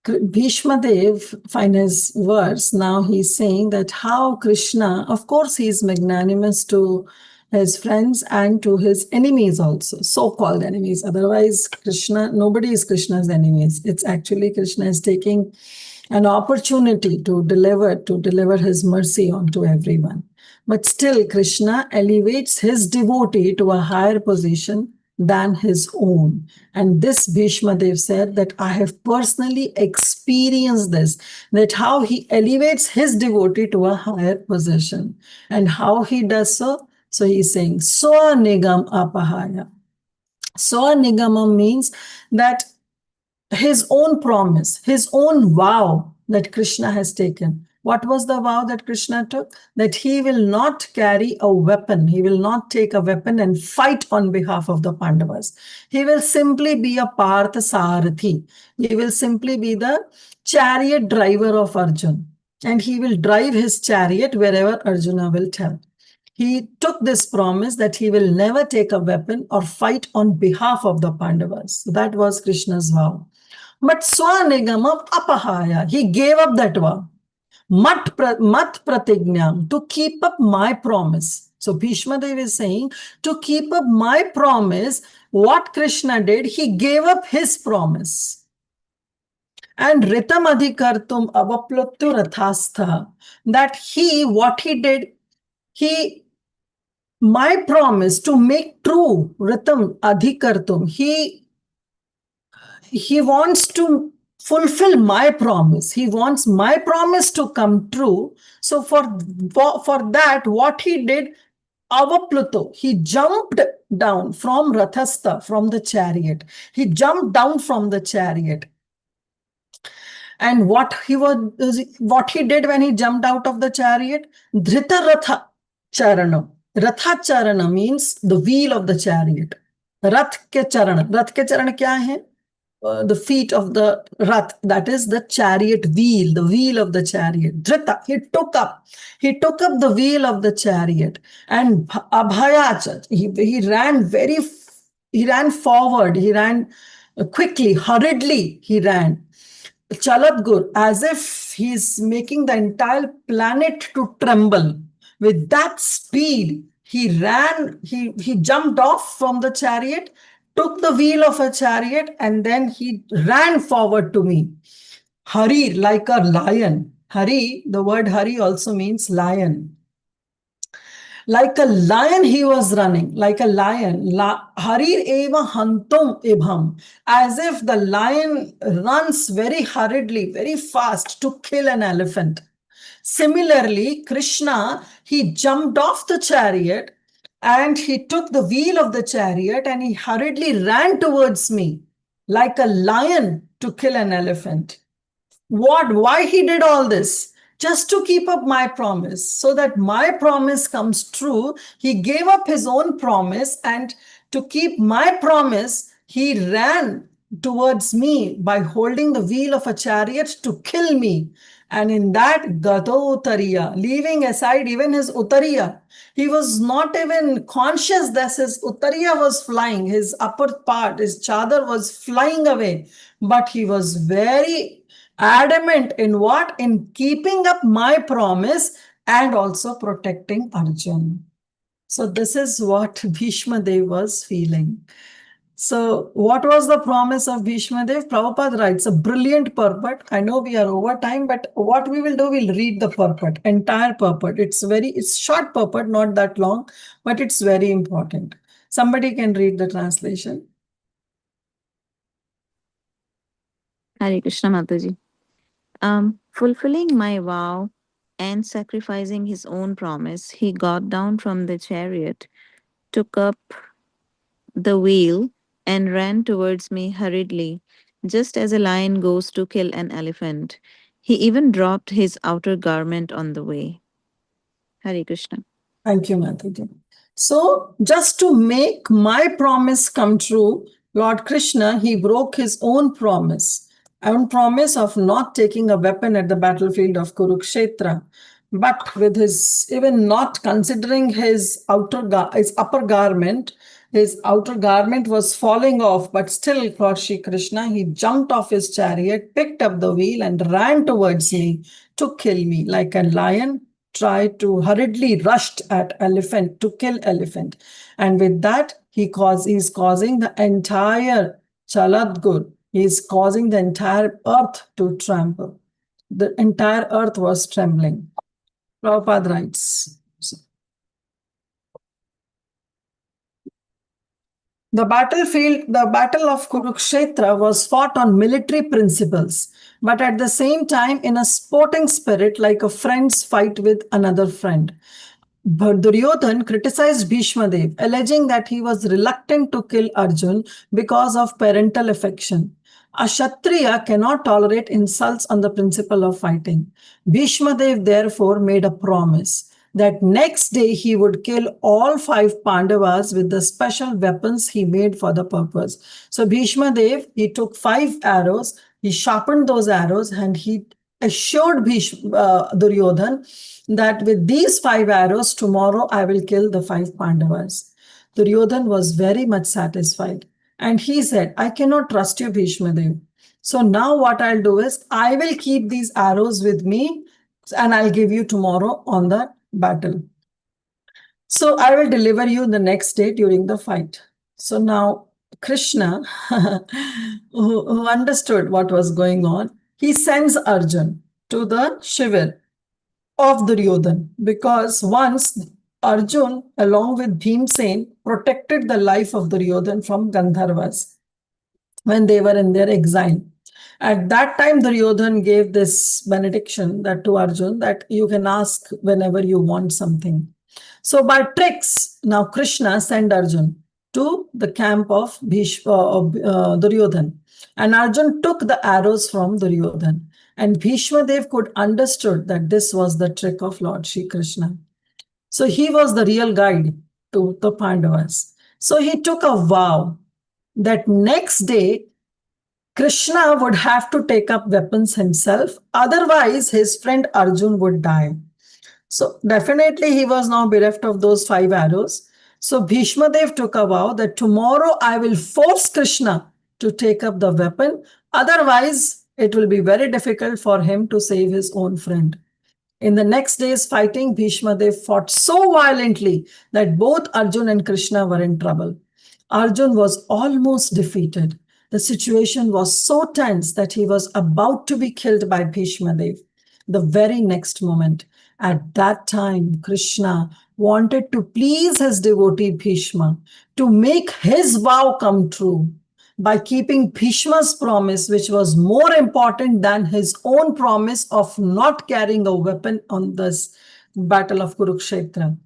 Bhishma Dev, find his verse, now he's saying that how Krishna, of course, he's magnanimous to his friends and to his enemies also, so-called enemies. Otherwise, Krishna, nobody is Krishna's enemies. It's actually Krishna is taking an opportunity to deliver his mercy onto everyone. But still, Krishna elevates his devotee to a higher position than his own. And this Bhishma Dev said that I have personally experienced this, that how he elevates his devotee to a higher position. And how he does so? So he's saying, Swanigam apahaya. Swanigamam means that his own promise, his own vow that Krishna has taken. What was the vow that Krishna took? That he will not carry a weapon. He will not take a weapon and fight on behalf of the Pandavas. He will simply be a Partha Sarathi. He will simply be the chariot driver of Arjuna. And he will drive his chariot wherever Arjuna will tell. He took this promise that he will never take a weapon or fight on behalf of the Pandavas. So that was Krishna's vow. But Swanigama apahaya, he gave up that vow. Mat pratignyam, to keep up my promise. So Bhishma Dev is saying, to keep up my promise, what Krishna did, he gave up his promise. And ritam adhikartum avapluptu rathastha, that what he did, my promise to make true, ritam adhikartum, he wants to fulfill my promise. He wants my promise to come true. So for that, what he did, avapluto, he jumped down from rathastha, from the chariot. He jumped down from the chariot. And what he did when he jumped out of the chariot? Dhrita ratha charana. Ratha charana means the wheel of the chariot. Rath ke charana. Rath ke charana kya hai? The feet of the rath, that is the chariot wheel, the wheel of the chariot. Dhrita, he took up the wheel of the chariot, and abhayacha, he ran forward, he ran quickly, hurriedly, he ran. Chaladgur, as if he's making the entire planet to tremble. With that speed, he ran, he jumped off from the chariot, took the wheel of a chariot, and then he ran forward to me. Hari, like a lion. Hari, the word Hari also means lion. Like a lion, he was running, like a lion. Harir eva hantum ibham, as if the lion runs very hurriedly, very fast to kill an elephant. Similarly, Krishna, he jumped off the chariot and he took the wheel of the chariot and he hurriedly ran towards me like a lion to kill an elephant. Why he did all this? Just to keep up my promise, so that my promise comes true. He gave up his own promise, and to keep my promise, he ran towards me by holding the wheel of a chariot to kill me. And in that, Gato Uttariya, leaving aside even his Uttariya, he was not even conscious that his Uttariya was flying, his upper part, his chadar was flying away. But he was very adamant in what? In keeping up my promise and also protecting Arjuna. So this is what Bhishma Dev was feeling. So what was the promise of Bhishma Dev? Prabhupada writes a brilliant purport. I know we are over time, but what we will do, we'll read the purport, entire purport. It's short purport, not that long, but it's very important. Somebody can read the translation. Hare Krishna Mataji. Fulfilling my vow and sacrificing his own promise, he got down from the chariot, took up the wheel, and ran towards me hurriedly, just as a lion goes to kill an elephant. He even dropped his outer garment on the way. Hare Krishna. Thank you, Mataji. So just to make my promise come true, Lord Krishna, he broke his own promise of not taking a weapon at the battlefield of Kurukshetra. But with his, even not considering his upper garment, his outer garment was falling off, but still, Lord Shri Krishna, he jumped off his chariot, picked up the wheel, and ran towards me to kill me. Like a lion, tried to hurriedly rushed at elephant to kill elephant. And with that, he's causing the entire Chaladgur, he's causing the entire earth to tremble. The entire earth was trembling. Prabhupada writes, the battle of Kurukshetra was fought on military principles, but at the same time in a sporting spirit, like a friend's fight with another friend. Duryodhan criticized Bhishma Dev, alleging that he was reluctant to kill Arjun because of parental affection. A Kshatriya cannot tolerate insults on the principle of fighting. Bhishma Dev therefore made a promise that next day he would kill all 5 Pandavas with the special weapons he made for the purpose. So Bhishma Dev, he took 5 arrows, he sharpened those arrows, and he assured Duryodhan that with these 5 arrows, tomorrow I will kill the 5 Pandavas. Duryodhan was very much satisfied. And he said, I cannot trust you, Bhishma Dev. So now what I'll do is, I will keep these arrows with me and I'll give you tomorrow on the battle. So I will deliver you the next day during the fight. So now Krishna, who understood what was going on, he sends Arjun to the Shivir of Duryodhan, because once Arjun, along with Bhimsen, protected the life of Duryodhan from Gandharvas when they were in their exile. At that time, Duryodhan gave this benediction that to Arjun, that you can ask whenever you want something. So by tricks, now Krishna sent Arjun to the camp of Duryodhan. And Arjun took the arrows from Duryodhan. And Bhishma Dev could understood that this was the trick of Lord Shri Krishna. So he was the real guide to the Pandavas. So he took a vow that next day Krishna would have to take up weapons himself. Otherwise, his friend Arjun would die. So definitely he was now bereft of those 5 arrows. So Bhishma Dev took a vow that tomorrow I will force Krishna to take up the weapon. Otherwise, it will be very difficult for him to save his own friend. In the next day's fighting, Bhishma Dev fought so violently that both Arjun and Krishna were in trouble. Arjun was almost defeated. The situation was so tense that he was about to be killed by Bhishma Dev. The very next moment, at that time, Krishna wanted to please his devotee Bhishma, to make his vow come true by keeping Bhishma's promise, which was more important than his own promise of not carrying a weapon on this battle of Kurukshetra.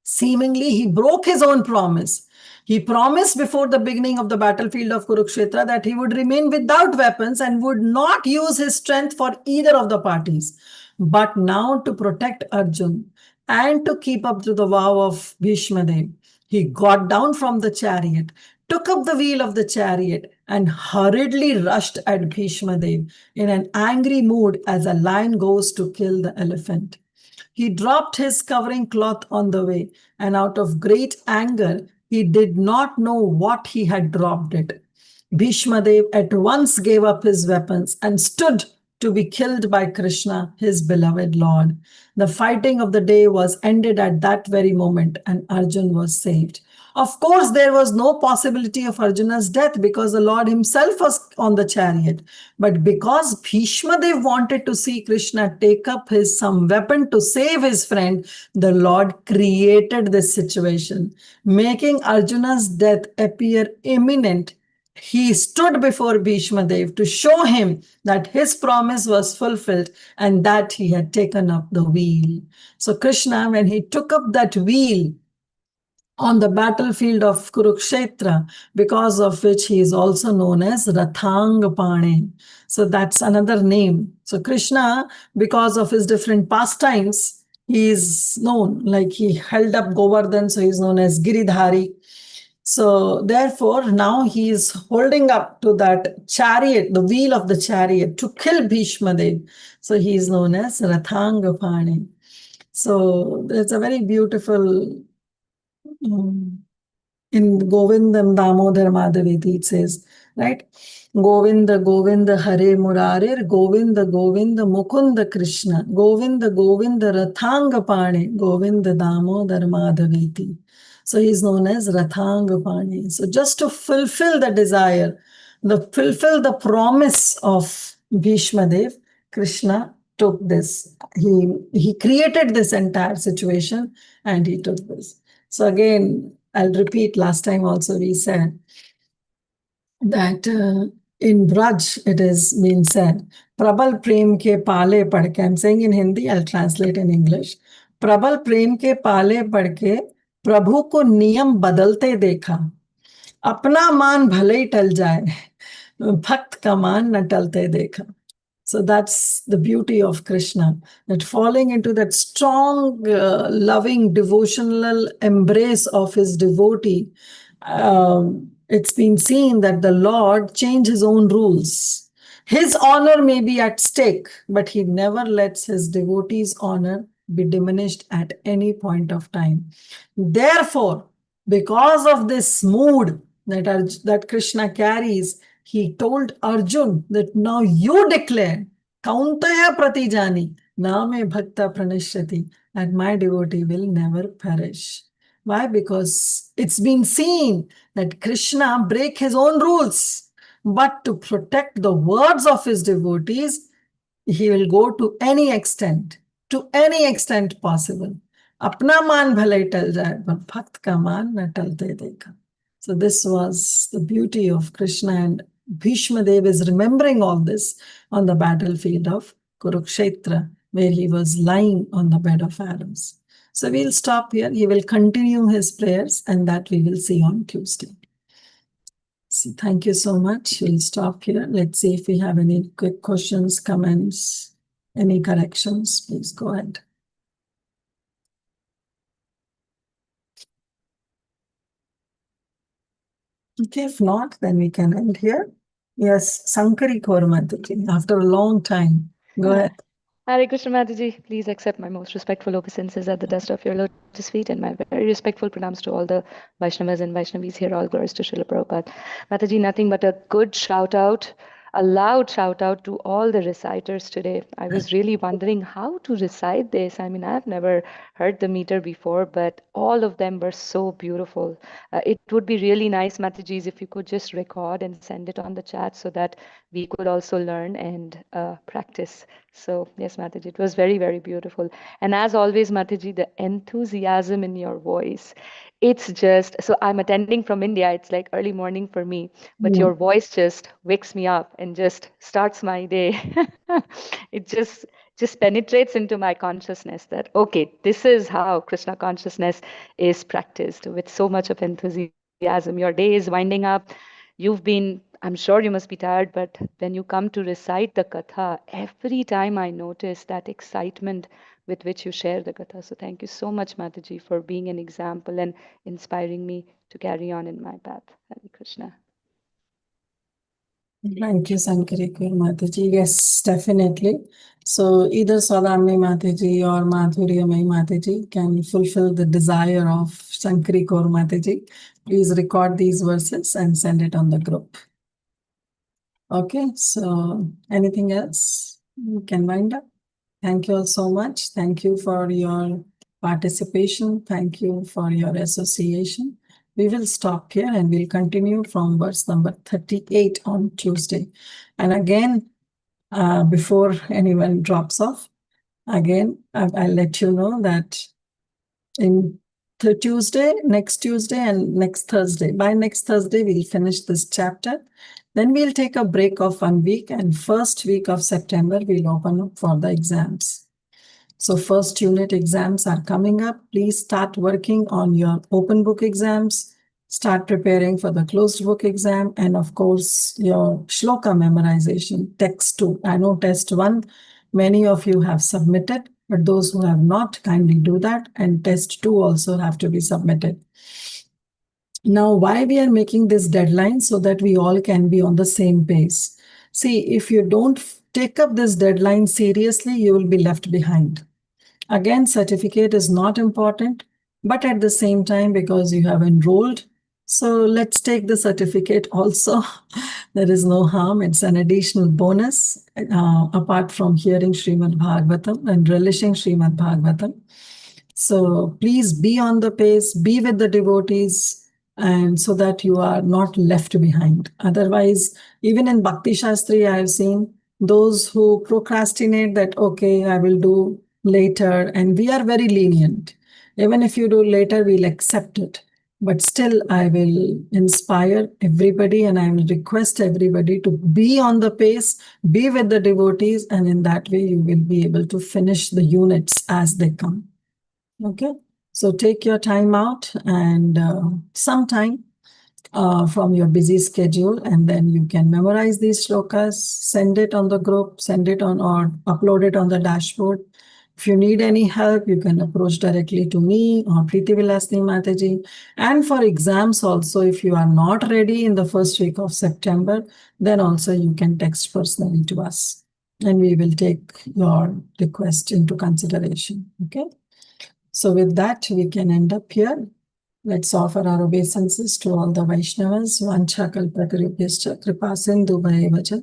Seemingly, he broke his own promise. He promised before the beginning of the battlefield of Kurukshetra that he would remain without weapons and would not use his strength for either of the parties. But now, to protect Arjun and to keep up to the vow of Bhishma Dev, he got down from the chariot, took up the wheel of the chariot, and hurriedly rushed at Bhishma Dev in an angry mood as a lion goes to kill the elephant. He dropped his covering cloth on the way, and out of great anger, he did not know what he had dropped it. Bhishma Dev at once gave up his weapons and stood to be killed by Krishna, his beloved Lord. The fighting of the day was ended at that very moment, and Arjun was saved. Of course, there was no possibility of Arjuna's death because the Lord himself was on the chariot. But because Bhishma Dev wanted to see Krishna take up some weapon to save his friend, the Lord created this situation, making Arjuna's death appear imminent. He stood before Bhishma Dev to show him that his promise was fulfilled and that he had taken up the wheel. So Krishna, when he took up that wheel on the battlefield of Kurukshetra, because of which he is also known as Rathangapane. So that's another name. So Krishna, because of his different pastimes, he is known, like he held up Govardhan, so he's known as Giridhari. So therefore, now he is holding up to that chariot, the wheel of the chariot, to kill Bhishma Dev. So he is known as Rathangapane. So it's a very beautiful in Govindam Damodar Madhaviti, it says, right? Govinda, Govinda, Hare Murarir, Govinda, Govinda, Mukunda Krishna, Govinda, Govinda, Rathangapane, Govinda Damodar Madhaviti. So he's known as Rathangapane. So just to fulfill the desire, fulfill the promise of Bhishma Dev, Krishna took this. He created this entire situation and he took this. So again, I'll repeat, last time also we said that in Braj it is being said, Prabal Prem ke pale padke, I'm saying in Hindi, I'll translate in English. Prabal Prem ke pale padke, Prabhu ko niyam badalte dekha. Apna मान भले ही टल जाए, भक्त का मान न टलते देखा. So that's the beauty of Krishna, that falling into that strong, loving, devotional embrace of his devotee, it's been seen that the Lord changed his own rules. His honor may be at stake, but he never lets his devotee's honor be diminished at any point of time. Therefore, because of this mood that Krishna carries, he told Arjun that now you declare, Kauntaya Pratijani, Name Bhakta Pranashyati, and my devotee will never perish. Why? Because it's been seen that Krishna break his own rules, but to protect the words of his devotees, he will go to any extent possible. Apna maan bhale tal jaye, but bhakt ka maan na talte dekha. So this was the beauty of Krishna, and Bhishma Dev is remembering all this on the battlefield of Kurukshetra, where he was lying on the bed of arrows. So we'll stop here. He will continue his prayers, and that we will see on Tuesday. So thank you so much. We'll stop here. Let's see if we have any quick questions, comments, any corrections. Please go ahead. Okay, if not, then we can end here. Yes, Sankari Kaur after a long time. Go ahead. Hare Krishna Mataji, please accept my most respectful obeisances at the dust of your lotus feet, and my very respectful pranams to all the Vaishnavas and Vaishnavis here. All glories to Srila Prabhupada. Mataji, nothing but a good shout out, a loud shout out to all the reciters today. I was really wondering how to recite this. I mean, I've never heard the meter before, but all of them were so beautiful. It would be really nice, Matajis, if you could just record and send it on the chat so that we could also learn and practice. So yes, Mataji, it was very, very beautiful. And as always, Mataji, the enthusiasm in your voice, it's just, so I'm attending from India. It's like early morning for me, but your voice just wakes me up and just starts my day. It just penetrates into my consciousness that, okay, this is how Krishna consciousness is practiced with so much of enthusiasm. Your day is winding up. I'm sure you must be tired, but when you come to recite the katha, every time I notice that excitement with which you share the katha. So thank you so much, Mataji, for being an example and inspiring me to carry on in my path. Hare Krishna. Thank you, Sankari Kaur Mataji. Yes, definitely. So either Saudami Mataji or Madhuriyamai Mataji can fulfill the desire of Sankari Kaur Mataji. Please record these verses and send it on the group. Okay, so anything else? We can wind up. Thank you all so much. Thank you for your participation. Thank you for your association. We will stop here and we'll continue from verse number 38 on Tuesday. And again, before anyone drops off, again, I'll let you know that in next Tuesday and next Thursday, by next Thursday, we'll finish this chapter. Then we'll take a break of 1 week, and first week of September, we'll open up for the exams. So first unit exams are coming up. Please start working on your open book exams. Start preparing for the closed book exam. And of course, your shloka memorization, text 2. I know test 1, many of you have submitted, but those who have not, kindly do that. And test 2 also have to be submitted. Now, why we are making this deadline? So that we all can be on the same pace. See, if you don't take up this deadline seriously, you will be left behind. Again, certificate is not important, but at the same time, because you have enrolled, so let's take the certificate also. There is no harm. It's an additional bonus apart from hearing Srimad Bhagavatam and relishing Srimad Bhagavatam. So please be on the pace, be with the devotees, and so that you are not left behind. Otherwise, even in Bhakti Shastri, I have seen those who procrastinate that, okay, I will do later, and we are very lenient. Even if you do later, we'll accept it. But still, I will inspire everybody and I will request everybody to be on the pace, be with the devotees, and in that way, you will be able to finish the units as they come. Okay, so take your time out and some time from your busy schedule, and then you can memorize these shlokas, send it on the group, send it on or upload it on the dashboard. If you need any help, you can approach directly to me or Preeti Vilasni Mataji. And for exams also, if you are not ready in the first week of September, then also you can text personally to us and we will take your request into consideration. Okay. So with that, we can end up here. Let's offer our obeisances to all the Vaishnavas. Vancha kalpatarubhyascha kripa sindhu bhayavacha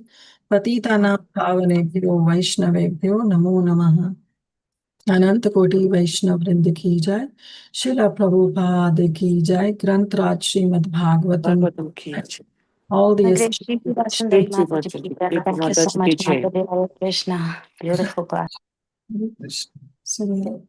patitanam pavanebhyo Vaishnavebhyo namo namaha. अनंत कोटि वैष्णव वृंद की जय, शिला प्रभुपाद की जय, ग्रंथ राज Shrimad Bhagavatam Bhagavatam ki jai. all the Great Shri Vasandevi Shri Mataji ki Vasandevi jai. Mataji Thank you so much, ki jai. Mataji. Hare Krishna. Beautiful class. So